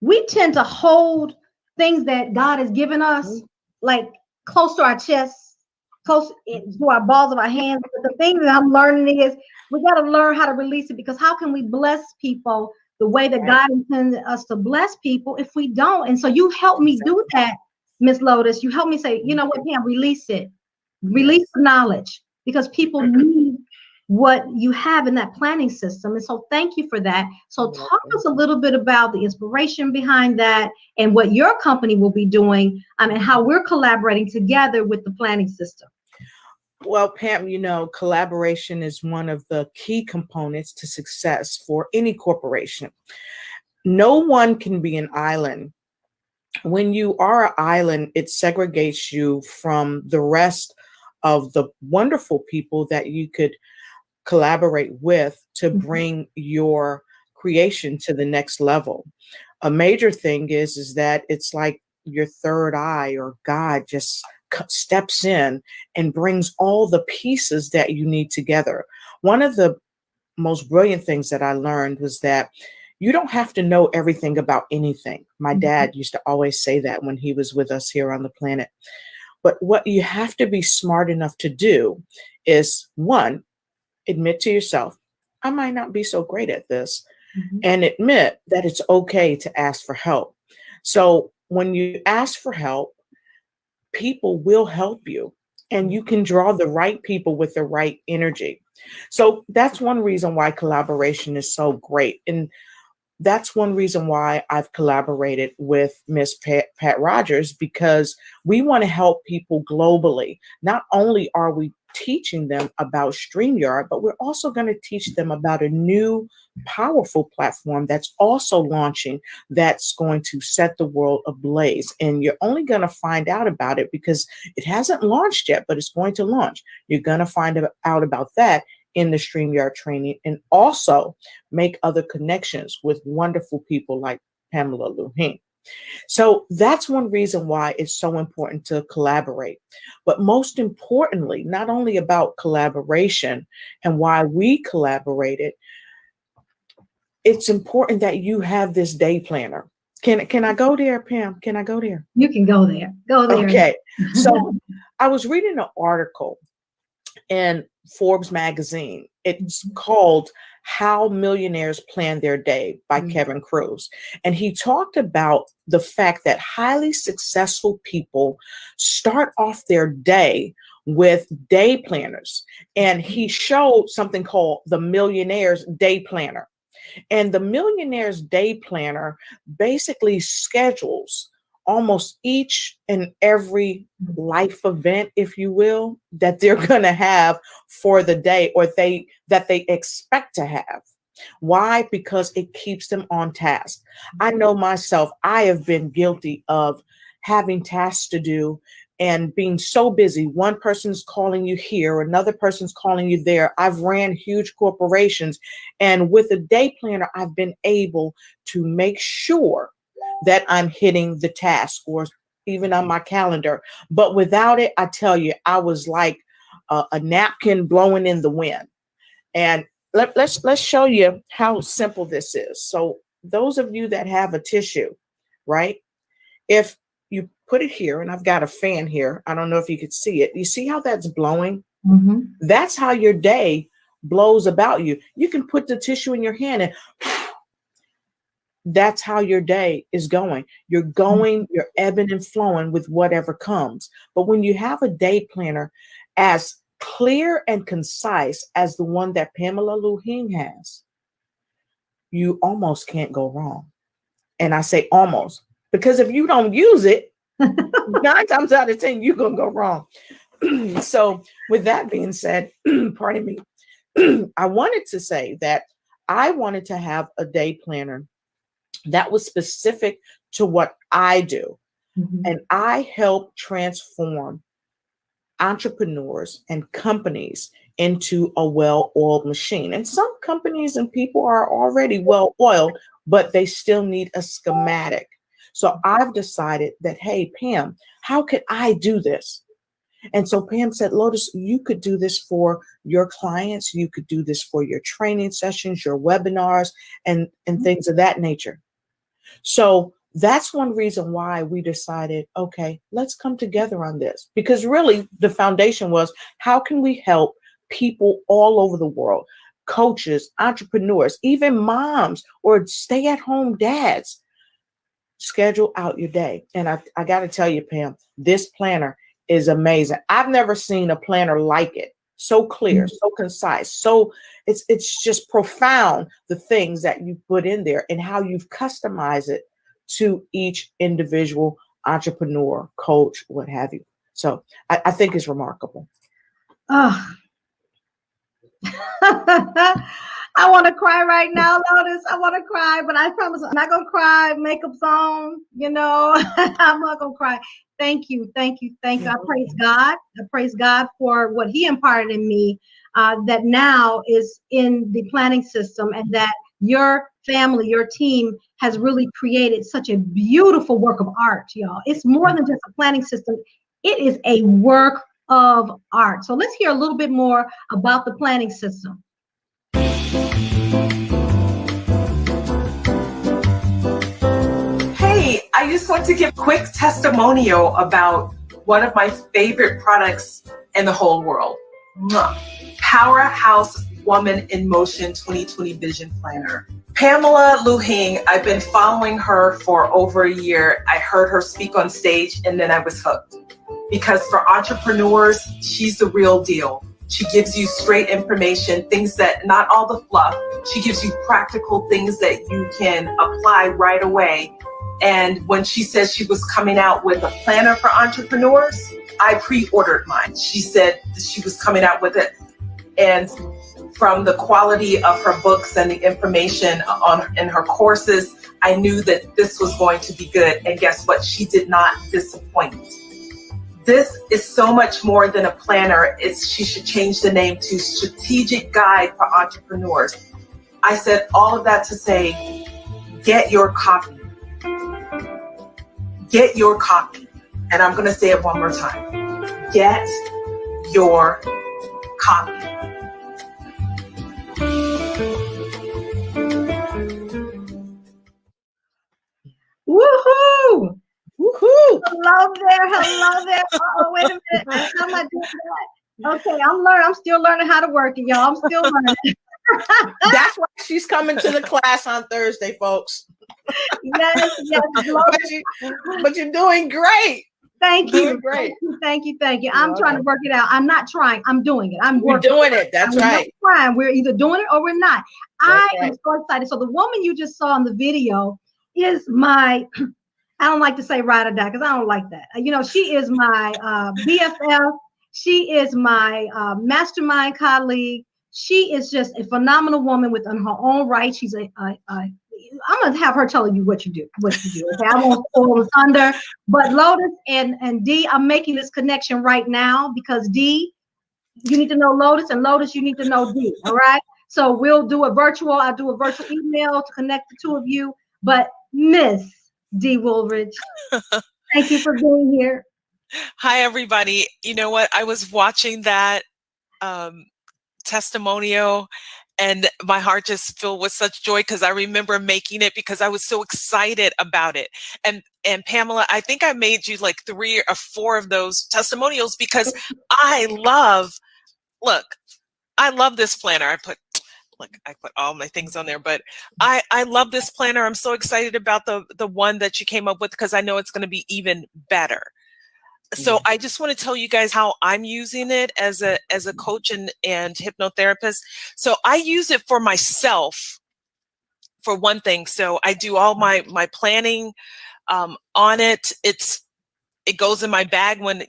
we tend to hold things that God has given us like close to our chest, close to our balls of our hands. But the thing that I'm learning is we got to learn how to release it, because how can we bless people the way that God intended us to bless people if we don't? And so you helped me do that, Miss Lotus. You helped me say, you know what, Pam, release it. Release the knowledge, because people need what you have in that planning system. And so thank you for that. So talk us a little bit about the inspiration behind that and what your company will be doing, and how we're collaborating together with the planning system. Well, Pam, you know, collaboration is one of the key components to success for any corporation. No one can be an island. When you are an island, it segregates you from the rest of the wonderful people that you could collaborate with to bring your creation to the next level. A major thing is that it's like your third eye, or God just steps in and brings all the pieces that you need together. One of the most brilliant things that I learned was that you don't have to know everything about anything. My dad used to always say that when he was with us here on the planet. But what you have to be smart enough to do is, one, admit to yourself, I might not be so great at this, and admit that it's okay to ask for help. So when you ask for help, people will help you, and you can draw the right people with the right energy. So that's one reason why collaboration is so great. And that's one reason why I've collaborated with Miss Pat Rogers, because we want to help people globally. Not only are we teaching them about StreamYard, but we're also going to teach them about a new powerful platform that's also launching, that's going to set the world ablaze. And you're only going to find out about it because it hasn't launched yet, but it's going to launch. You're going to find out about that in the StreamYard training, and also make other connections with wonderful people like Pamela Lue-Hing. So that's one reason why it's so important to collaborate. But most importantly, not only about collaboration and why we collaborated, it's important that you have this day planner. Can I go there, Pam? Can I go there? You can go there. Go there. Okay. So I was reading an article in Forbes magazine. It's called How Millionaires Plan Their Day by Kevin Cruz. And he talked about the fact that highly successful people start off their day with day planners. And he showed something called the Millionaire's Day Planner. And the Millionaire's Day Planner basically schedules almost each and every life event, if you will, that they're going to have for the day, or that they expect to have. Why? Because it keeps them on task. I know myself, I have been guilty of having tasks to do and being so busy. One person's calling you here, another person's calling you there. I've ran huge corporations, and with a day planner, I've been able to make sure that I'm hitting the task, or even on my calendar. But without it, I tell you, I was like a napkin blowing in the wind. And let's show you how simple this is. So those of you that have a tissue, right? If you put it here, and I've got a fan here, I don't know if you could see it. You see how that's blowing? Mm-hmm. That's how your day blows about you. You can put the tissue in your hand, and that's how your day is going. You're ebbing and flowing with whatever comes. But when you have a day planner as clear and concise as the one that Pamela Lue-Hing has, you almost can't go wrong. And I say almost, because if you don't use it, 9 times out of 10, you're going to go wrong. So with that being said, pardon me, I wanted to say that I wanted to have a day planner that was specific to what I do. Mm-hmm. And I help transform entrepreneurs and companies into a well-oiled machine. And some companies and people are already well-oiled, but they still need a schematic. So I've decided that, hey, Pam, how could I do this? And so Pam said, Lotus, you could do this for your clients. You could do this for your training sessions, your webinars, and things of that nature. So that's one reason why we decided, okay, let's come together on this. Because really the foundation was, how can we help people all over the world, coaches, entrepreneurs, even moms or stay-at-home dads, schedule out your day. And I got to tell you, Pam, this planner is amazing. I've never seen a planner like it. So clear, so concise, so it's just profound, the things that you put in there and how you've customized it to each individual entrepreneur, coach, what have you. So I think it's remarkable. Oh. I want to cry right now, Lotus. I want to cry, but I promise I'm not going to cry. Makeup's on, I'm not going to cry. Thank you. Thank you. Thank you. I praise God. I praise God for what he imparted in me that now is in the planning system, and that your family, your team has really created such a beautiful work of art, y'all. It's more than just a planning system. It is a work of art. So let's hear a little bit more about the planning system. Hey, I just want to give a quick testimonial about one of my favorite products in the whole world. Powerhouse Woman in Motion 2020 Vision Planner. Pamela Lue-Hing, I've been following her for over a year. I heard her speak on stage and then I was hooked. Because for entrepreneurs, she's the real deal. She gives you straight information, things that, not all the fluff. She gives you practical things that you can apply right away. And when she says she was coming out with a planner for entrepreneurs, I pre-ordered mine. She said that she was coming out with it. And from the quality of her books and the information in her courses, I knew that this was going to be good. And guess what? She did not disappoint. This is so much more than a planner. She should change the name to Strategic Guide for Entrepreneurs. I said all of that to say, get your copy. Get your copy. And I'm going to say it one more time. Get your copy. Woohoo! Woohoo! Hello there. Oh, wait a minute. How am I doing that? Okay, I'm still learning how to work it, y'all. I'm still learning. That's why she's coming to the class on Thursday, folks. Yes. But you're doing great. Thank you. Great. Thank you. I'm trying to work it out. I'm not trying. I'm doing it. We're doing it. That's right. Trying. We're either doing it or we're not. I am right. so excited. So the woman you just saw in the video is my I don't like to say ride or die because I don't like that. You know, she is my BFF. She is my mastermind colleague. She is just a phenomenal woman within her own right. She's I'm gonna have her telling you what you do. Okay, I won't spoil the thunder. But Lotus and D, I'm making this connection right now because D, you need to know Lotus, and Lotus, you need to know D. All right. So we'll do a virtual. I'll do a virtual email to connect the two of you. But Miss D. Woolridge, thank you for being here. Hi, everybody. You know what? I was watching that testimonial and my heart just filled with such joy because I remember making it because I was so excited about it. And Pamela, I think I made you like 3 or 4 of those testimonials because I love this planner. I put all my things on there, but I love this planner. I'm so excited about the one that you came up with because I know it's going to be even better. So I just want to tell you guys how I'm using it as a coach and hypnotherapist. So I use it for myself for one thing. So I do all my planning on it. It goes in my bag when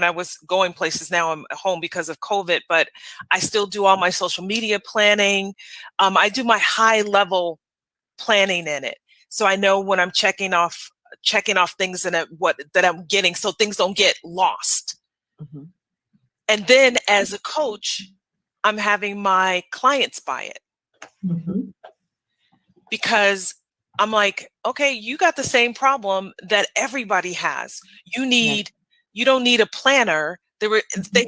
I was going places. Now I'm home because of COVID, but I still do all my social media planning. I do my high level planning in it. So I know when I'm checking off things that I'm getting so things don't get lost. Mm-hmm. And then as a coach, I'm having my clients buy it. Mm-hmm. Because I'm like, okay, you got the same problem that everybody has. You don't need a planner. They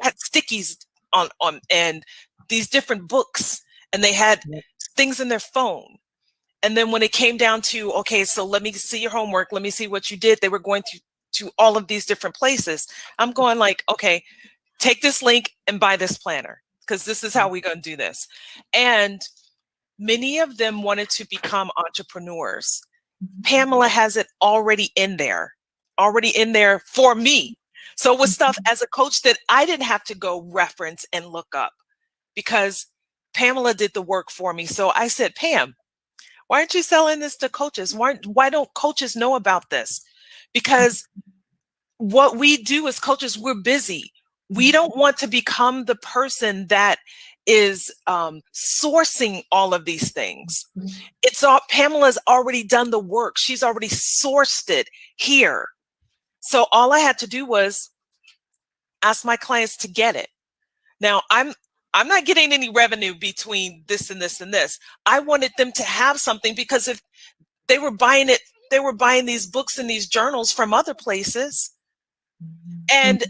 had stickies on and these different books, and they had things in their phone. And then when it came down to, okay, so let me see your homework, let me see what you did, they were going to all of these different places. I'm going like, okay, take this link and buy this planner because this is how we're going to do this. And many of them wanted to become entrepreneurs. Pamela has it already in there for me. So it was stuff as a coach that I didn't have to go reference and look up because Pamela did the work for me. So I said, Pam, why aren't you selling this to coaches? Why don't coaches know about this? Because what we do as coaches, we're busy. We don't want to become the person that is sourcing all of these things. Pamela's already done the work. She's already sourced it here. So all I had to do was ask my clients to get it. Now I'm not getting any revenue between this and this and this. I wanted them to have something because if they were buying it, they were buying these books and these journals from other places and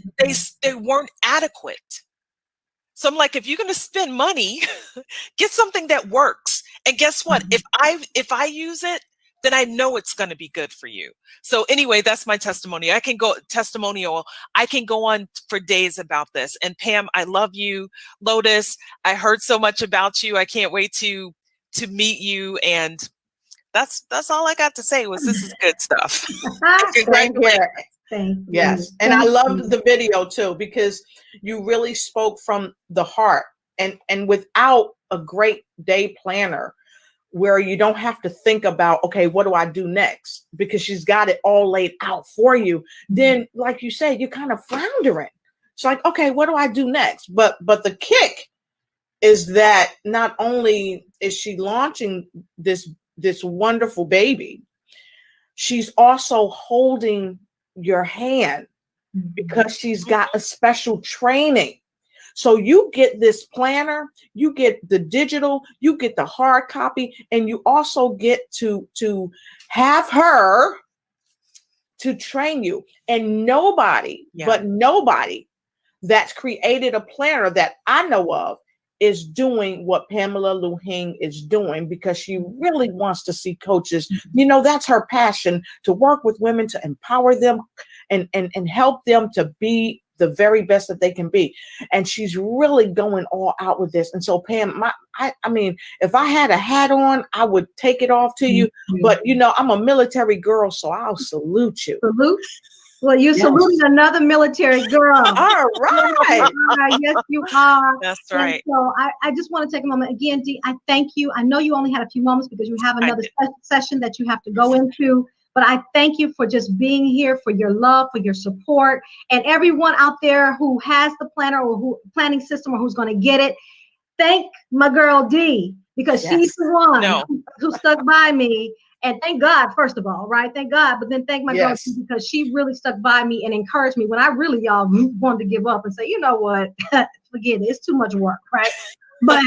they weren't adequate. So I'm like, if you're going to spend money, get something that works. And guess what? If I use it, then I know it's going to be good for you. So anyway, that's my testimony. I can go on for days about this. And Pam, I love you. Lotus, I heard so much about you. I can't wait to meet you. And that's all I got to say was this is good stuff. Congratulations. Yes. And I loved the video too, because you really spoke from the heart and without a great day planner where you don't have to think about, okay, what do I do next? Because she's got it all laid out for you. Then, like you said, you're kind of floundering. It's like, okay, what do I do next? But the kick is that not only is she launching this wonderful baby, she's also holding your hand because she's got a special training. So you get this planner, you get the digital, you get the hard copy, and you also get to have her to train you. And nobody that's created a planner that I know of is doing what Pamela Lue-Hing is doing, because she really wants to see coaches. That's her passion, to work with women, to empower them and help them to be the very best that they can be. And she's really going all out with this. And so Pam, I mean, if I had a hat on, I would take it off to you, but I'm a military girl, so I'll salute you. Salute. Well, you saluted another military girl. All right. Yes, you are. That's right. And so I just want to take a moment again, Dee. I thank you. I know you only had a few moments because you have another session that you have to go into. But I thank you for just being here, for your love, for your support, and everyone out there who has the planner or who planning system or who's going to get it. Thank my girl D, because she's the one No. who stuck by me. And thank God, first of all, right? Thank God. But then thank my girl D, because she really stuck by me and encouraged me when I really, y'all, wanted to give up and say, you know what, forget it. It's too much work, right? But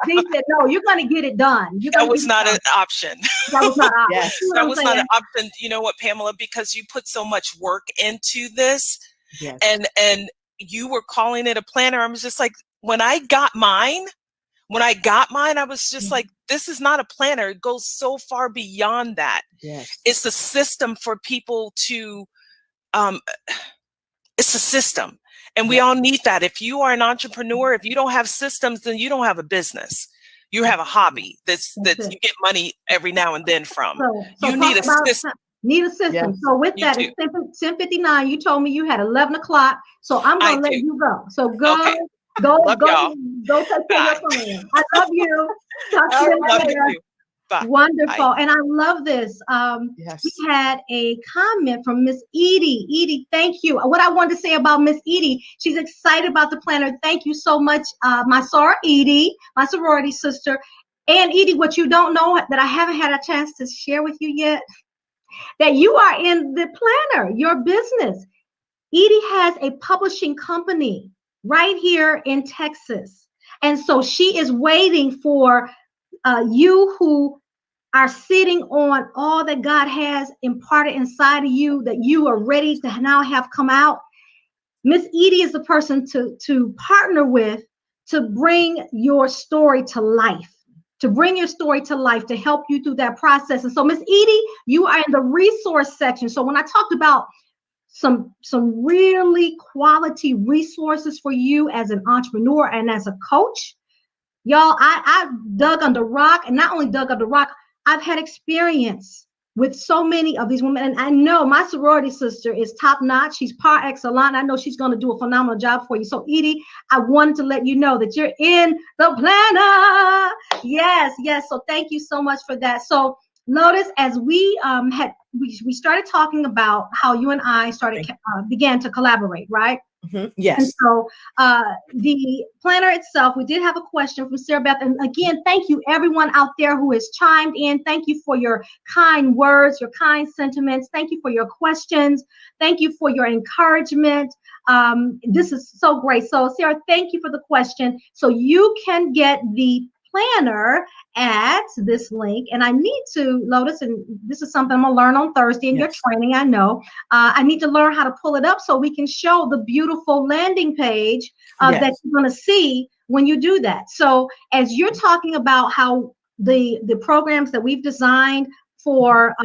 they said, no, you're going to get it done. That was not an option. That was not an option. Yes. You know That what was I'm not saying? an option. You know what, Pamela? Because you put so much work into this, Yes. and you were calling it a planner. I was just like, when I got mine, I was just like, this is not a planner. It goes so far beyond that. Yes. It's a system for people to, it's a system. And we all need that. If you are an entrepreneur, if you don't have systems, then you don't have a business. You have a hobby that you get money every now and then from. So You need a system. Need a system. Yes. So with You that, do. it's 10:59. You told me you had 11 o'clock. So I'm I going to let do. you go. So go, Okay. go Love y'all. take care of your phone. I love you. Talk to I you Love later. you too. Bye. Wonderful. And I love this. Yes. We had a comment from Miss Edie. Edie, thank you. What I wanted to say about Miss Edie, she's excited about the planner. Thank you so much, my soror Edie, my sorority sister. And Edie, what you don't know that I haven't had a chance to share with you yet, that you are in the planner, your business. Edie has a publishing company right here in Texas. And so she is waiting for you who are sitting on all that God has imparted inside of you, that you are ready to now have come out. Miss Edie is the person to partner with to bring your story to life, to bring your story to life, to help you through that process. And so, Miss Edie, you are in the resource section. So when I talked about some really quality resources for you as an entrepreneur and as a coach, y'all, I dug under rock, and not only dug under rock, I've had experience with so many of these women. And I know my sorority sister is top notch. She's par excellence. I know she's going to do a phenomenal job for you. So Edie, I wanted to let you know that you're in the planner. Yes, yes. So thank you so much for that. So notice as we started talking about how you and I began to collaborate, right? Mm-hmm. Yes. And so the planner itself, we did have a question from Sarah Beth. And again, thank you everyone out there who has chimed in. Thank you for your kind words, your kind sentiments. Thank you for your questions. Thank you for your encouragement. This is so great. So Sarah, thank you for the question. So you can get the planner at this link, and I need to, Lotus, and this is something I'm gonna learn on Thursday in your training, I know. I need to learn how to pull it up so we can show the beautiful landing page that you're gonna see when you do that. So as you're talking about how the programs that we've designed for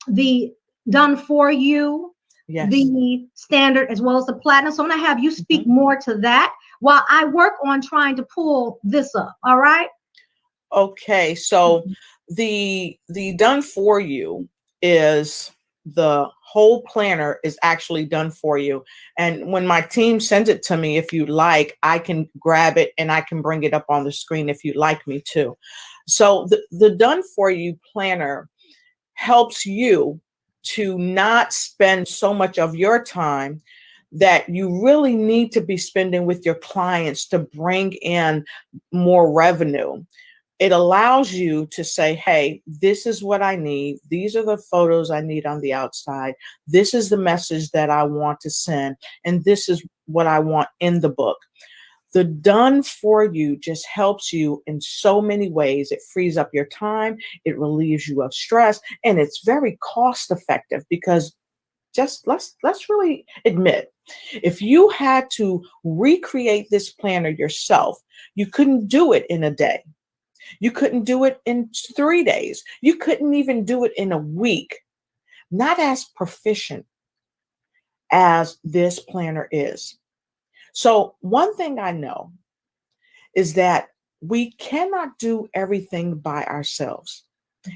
the done for you, the standard as well as the platinum. So I'm gonna have you speak more to that while I work on trying to pull this up. All right. Okay, so the done for you is the whole planner is actually done for you. And when my team sends it to me, if you like, I can grab it and I can bring it up on the screen if you'd like me to. So the done for you planner helps you to not spend so much of your time that you really need to be spending with your clients to bring in more revenue. It allows you to say, hey, this is what I need. These are the photos I need on the outside. This is the message that I want to send. And this is what I want in the book. The done for you just helps you in so many ways. It frees up your time. It relieves you of stress. And it's very cost effective because just let's really admit, if you had to recreate this planner yourself, you couldn't do it in a day. You couldn't do it in 3 days. You couldn't even do it in a week. Not as proficient as this planner is. So one thing I know is that we cannot do everything by ourselves.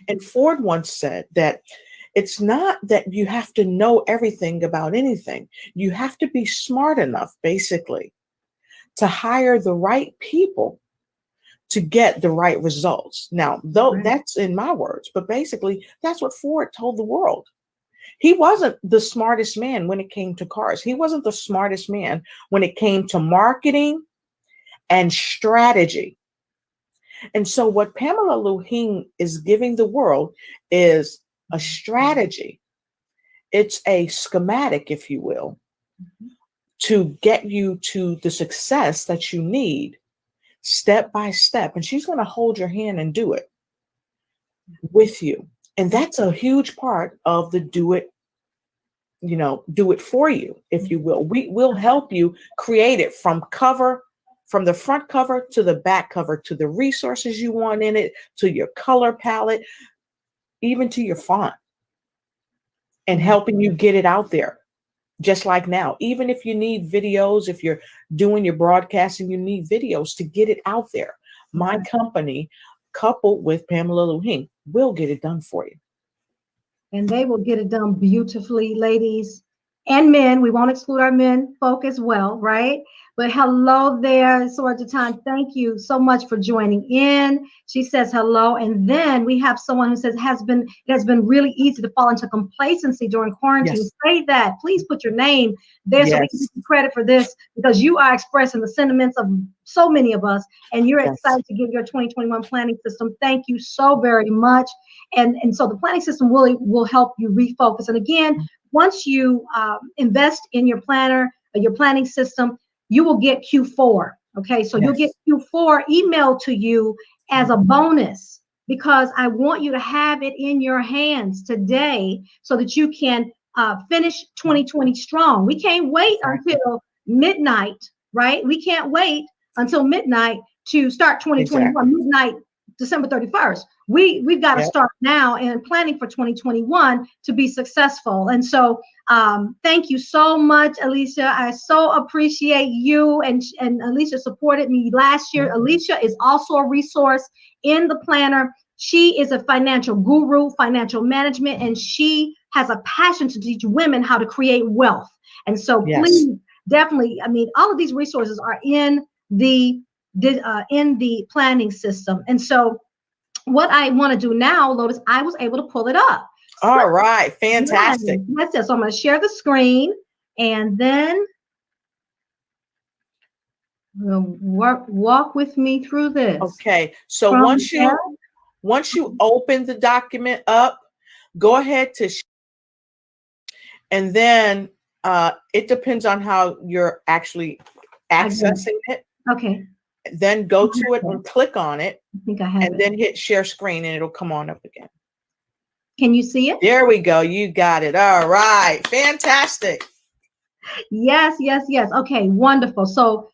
And Ford once said that it's not that you have to know everything about anything. You have to be smart enough, basically, to hire the right people to get the right results. Now, though that's in my words, but basically that's what Ford told the world. He wasn't the smartest man when it came to cars. He wasn't the smartest man when it came to marketing and strategy. And so what Pamela Lue-Hing is giving the world is a strategy. It's a schematic, if you will, to get you to the success that you need step by step. And she's going to hold your hand and do it with you. And that's a huge part of the do it for you, if you will. We will help you create it from the front cover to the back cover, to the resources you want in it, to your color palette, even to your font, and helping you get it out there. Just like now, even if you need videos, if you're doing your broadcasting, you need videos to get it out there. My company, coupled with Pamela Lue-Hing, will get it done for you. And they will get it done beautifully, ladies and men. We won't exclude our men folk as well, right? But hello there, Swords of Time. Thank you so much for joining in. She says hello. And then we have someone who says it has been really easy to fall into complacency during quarantine. Yes. Say that. Please put your name there so we can give you credit for this, because you are expressing the sentiments of so many of us, and you're excited to get your 2021 planning system. Thank you so very much. And so the planning system really will help you refocus. And again, once you invest in your planner or your planning system, you will get Q4. Okay, so you'll get Q4 emailed to you as a bonus, because I want you to have it in your hands today so that you can finish 2020 strong. We can't wait until midnight, right? We can't wait until midnight to start 2021, midnight December 31st. We've got to start now and planning for 2021 to be successful. And so thank you so much, Alicia. I so appreciate you. And Alicia supported me last year. Alicia is also a resource in the planner. She is a financial guru, financial management, and she has a passion to teach women how to create wealth. And so please, definitely, I mean, all of these resources are in the planning system. And so what I want to do now, Lotus, I was able to pull it up. All right, fantastic. Yes. So I'm going to share the screen, and then walk with me through this. Okay, so once you open the document up, go ahead to and then it depends on how you're actually accessing it. Okay. Then go to it and click on it. I think I have and then hit share screen, and it'll come on up again. Can you see it? There we go. You got it. All right. Fantastic. Yes. Okay, wonderful. So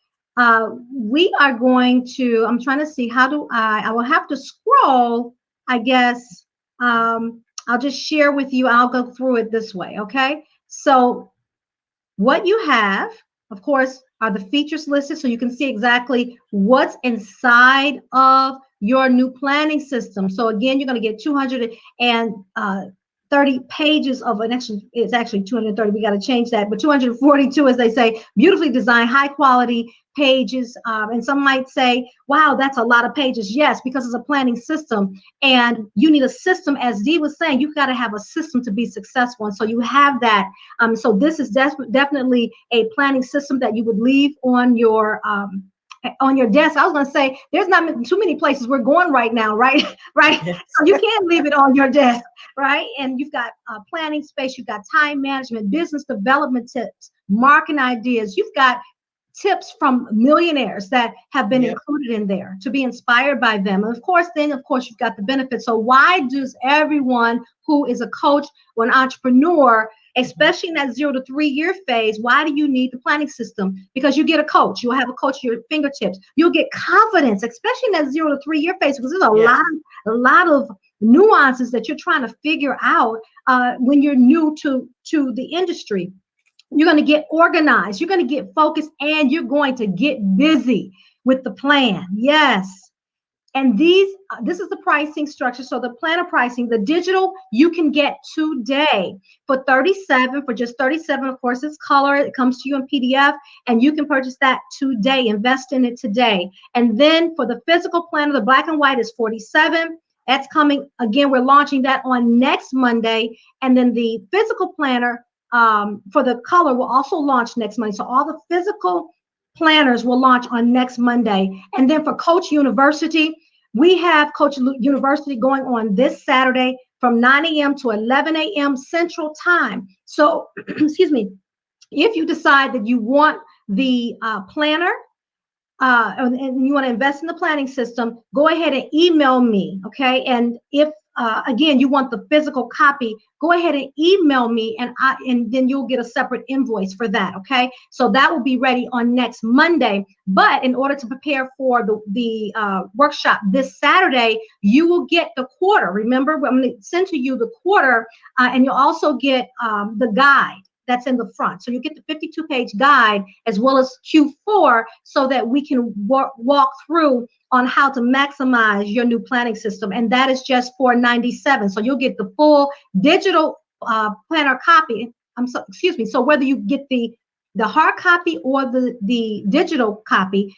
we are going to, I'm trying to see, I will have to scroll, I guess. I'll just share with you. I'll go through it this way. Okay. So what you have, of course, are the features listed, so you can see exactly what's inside of your new planning system. So again, you're going to get 230 pages of it's actually 230. We got to change that, but 242, as they say, beautifully designed, high quality pages. And some might say, wow, that's a lot of pages. Yes, because it's a planning system, and you need a system. As Dee was saying, you've got to have a system to be successful. And so you have that. So this is definitely a planning system that you would leave on your desk. I was going to say, there's not too many places we're going right now, right? So you can't leave it on your desk, right? And you've got planning space, you've got time management, business development tips, marketing ideas. You've got tips from millionaires that have been included in there to be inspired by them. And of course, you've got the benefits. So why does everyone who is a coach or an entrepreneur, especially in that 0 to 3 year phase, why do you need the planning system? Because you get a coach. You'll have a coach at your fingertips. You'll get confidence, especially in that 0 to 3 year phase, because there's a lot of nuances that you're trying to figure out when you're new to the industry. You're going to get organized, you're going to get focused, and you're going to get busy with the plan. Yes. And this is the pricing structure. So the planner pricing, the digital, you can get today for $37, for just $37. Of course, it's color. It comes to you in PDF, and you can purchase that today. Invest in it today. And then for the physical planner, the black and white is $47. That's coming. Again, we're launching that on next Monday. And then the physical planner for the color will also launch next Monday. So all the physical planners will launch on next Monday. And then for Coach University, we have Coach University going on this Saturday from 9 a.m. to 11 a.m. Central Time. So, excuse me, if you decide that you want the planner and you want to invest in the planning system, go ahead and email me, okay? And if again you want the physical copy, go ahead and email me, and then you'll get a separate invoice for that, okay? So that will be ready on next Monday. But in order to prepare for the workshop this Saturday, you will get the quarter. Remember, I'm going to send to you the quarter, and you'll also get the guide that's in the front. So you get the 52-page guide as well as Q4, so that we can walk through on how to maximize your new planning system. And that is just $497. So you'll get the full digital planner copy. Excuse me. So whether you get the hard copy or the digital copy,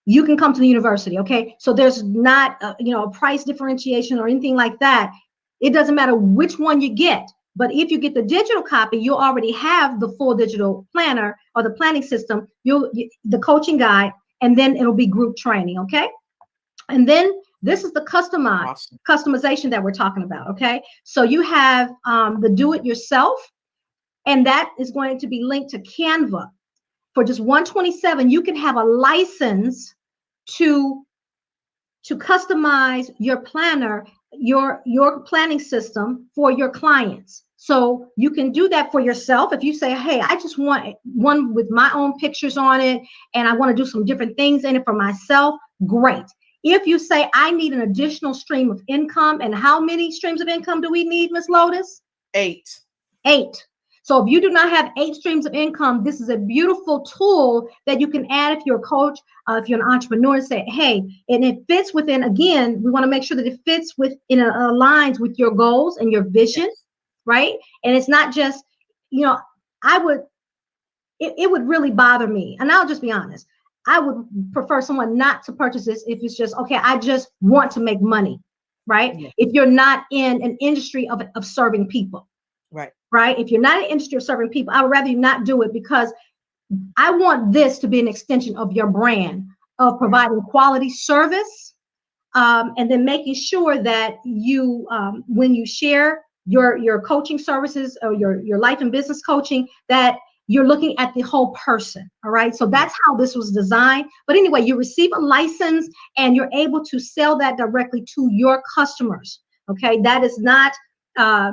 you can come to the university. Okay. So there's not a price differentiation or anything like that. It doesn't matter which one you get. But if you get the digital copy, you'll already have the full digital planner or the planning system, the coaching guide, and then it'll be group training, okay? And then this is the customization that we're talking about, okay? So you have the do-it-yourself, and that is going to be linked to Canva. For just $127, you can have a license to customize your planner, your planning system for your clients. So you can do that for yourself. If you say, hey, I just want one with my own pictures on it, and I want to do some different things in it for myself, great. If you say, I need an additional stream of income, and how many streams of income do we need, Ms. Lotus? 8. 8. So if you do not have 8 streams of income, this is a beautiful tool that you can add if you're a coach, if you're an entrepreneur, and say, hey, and it fits within, again, we want to make sure that it fits within, aligns with your goals and your vision. Yes. Right? And it's not just, it would really bother me. And I'll just be honest. I would prefer someone not to purchase this if it's just, okay, I just want to make money, right? Yeah. If you're not in an industry of serving people. Right. Right? If you're not in an industry of serving people, I would rather you not do it, because I want this to be an extension of your brand of providing quality service, and then making sure that you, when you share your coaching services or your life and business coaching, that you're looking at the whole person. All right. So that's how this was designed. But anyway, you receive a license and you're able to sell that directly to your customers. Okay. That is not,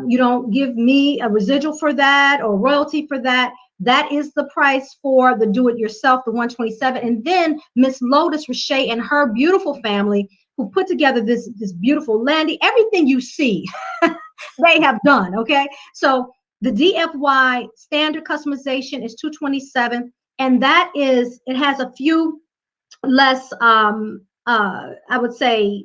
you don't give me a residual for that or royalty for that. That is the price for the do-it-yourself, the $127. And then Miss Lotus Richey and her beautiful family, who put together this beautiful landing, everything you see, they have done. Okay. So the DFY standard customization is $227. And that is, it has a few less, I would say,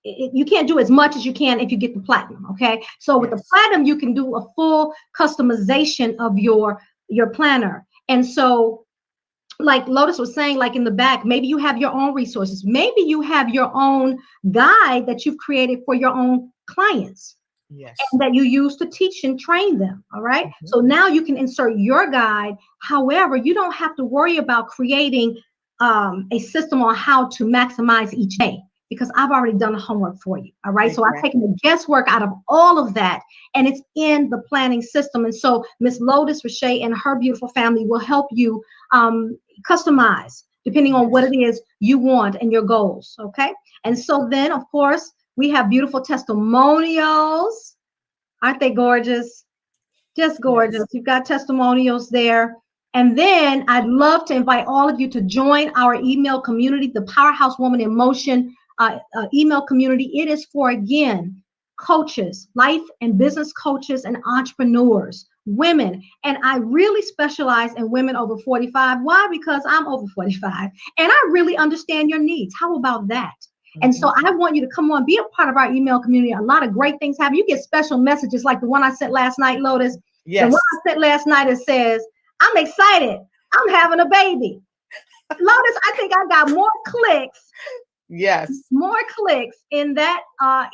you can't do as much as you can if you get the platinum. Okay. So with the platinum, you can do a full customization of your planner. And so, like Lotus was saying, like in the back, maybe you have your own resources. Maybe you have your own guide that you've created for your own clients. Yes. And that you use to teach and train them. All right. Mm-hmm. So now you can insert your guide. However, you don't have to worry about creating a system on how to maximize each day, because I've already done the homework for you. All right. Exactly. So I've taken the guesswork out of all of that, and it's in the planning system. And so Miss Lotus Richey and her beautiful family will help you customize depending on what it is you want and your goals. Okay. And so then, of course, we have beautiful testimonials. Aren't they gorgeous? Just gorgeous. Yes. You've got testimonials there. And then I'd love to invite all of you to join our email community, the Powerhouse Woman in Motion email community. It is for, again, coaches, life and business coaches and entrepreneurs, women. And I really specialize in women over 45. Why? Because I'm over 45 and I really understand your needs. How about that? And so I want you to come on, be a part of our email community. A lot of great things happen. You get special messages like the one I sent last night, Lotus. Yes. The one I sent last night, it says, I'm excited. I'm having a baby. Lotus, I think I got more clicks Yes. more clicks in that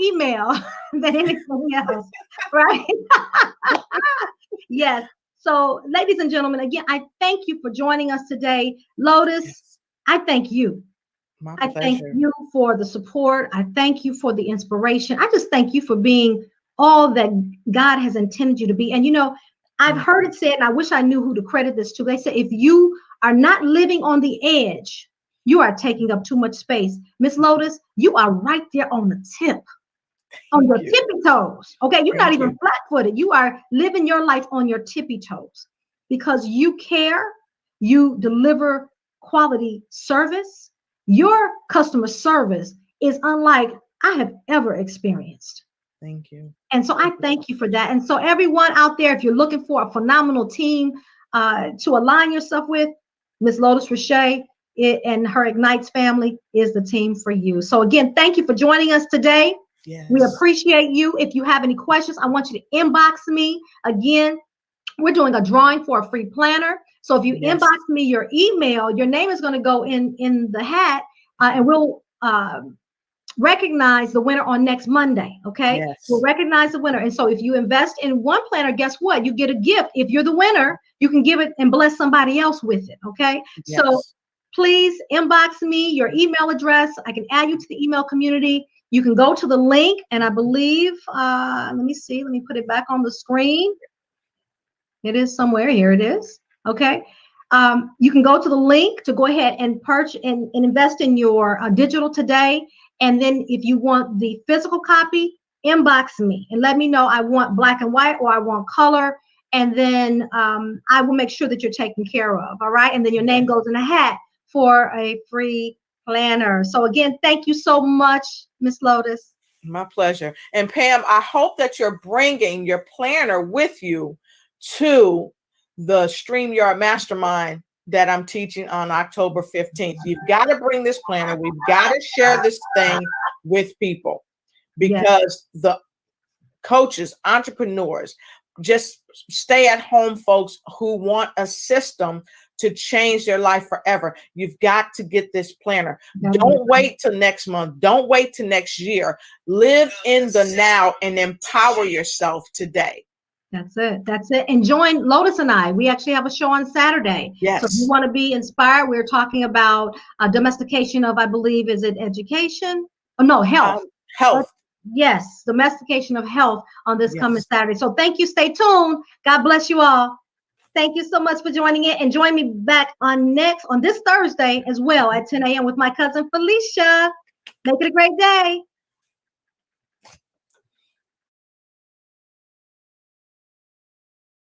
email than anything else, right? Yes. So, ladies and gentlemen, again, I thank you for joining us today. Lotus, Yes. I thank you. My I thank pleasure. you for the support. I thank you for the inspiration. I just thank you for being all that God has intended you to be. And I've heard it said, and I wish I knew who to credit this to. They say, if you are not living on the edge, you are taking up too much space. Miss Lotus, you are right there on the tip, on your you. tippy toes. Okay, you're not Thank even you. flat-footed. You are living your life on your tippy toes because you care, you deliver quality service. Your customer service is unlike I have ever experienced. Thank you. And so I thank you for that. And so everyone out there, if you're looking for a phenomenal team to align yourself with, Miss Lotus Richey and her Ignites family is the team for you. So again, thank you for joining us today. Yes. We appreciate you. If you have any questions, I want you to inbox me. Again, we're doing a drawing for a free planner. So if you Yes. inbox me your email, your name is going to go in the hat, and we'll recognize the winner on next Monday. Okay. Yes. We'll recognize the winner. And so if you invest in one planner, guess what? You get a gift. If you're the winner, you can give it and bless somebody else with it. Okay. Yes. So please inbox me your email address. I can add you to the email community. You can go to the link, and I believe, let me see, let me put it back on the screen. It is somewhere. Here it is. Okay. You can go to the link to go ahead and purchase and invest in your digital today. And then if you want the physical copy, inbox me and let me know I want black and white or I want color. And then I will make sure that you're taken care of. All right. And then your name goes in a hat for a free planner. So again, thank you so much, Miss Lotus. My pleasure. And Pam, I hope that you're bringing your planner with you to the StreamYard Mastermind that I'm teaching on October 15th. You've got to bring this planner. We've got to share this thing with people because the coaches, entrepreneurs, just stay at home folks who want a system to change their life forever. You've got to get this planner. Don't wait till next month. Don't wait till next year. Live in the now and empower yourself today. That's it. That's it. And join Lotus and I. We actually have a show on Saturday. Yes. So if you want to be inspired, we're talking about domestication of, I believe, is it education? Oh, no, health. Health. Yes, domestication of health on this coming Saturday. So thank you. Stay tuned. God bless you all. Thank you so much for joining in, and join me back on this Thursday as well at 10 a.m. with my cousin Felicia. Make it a great day.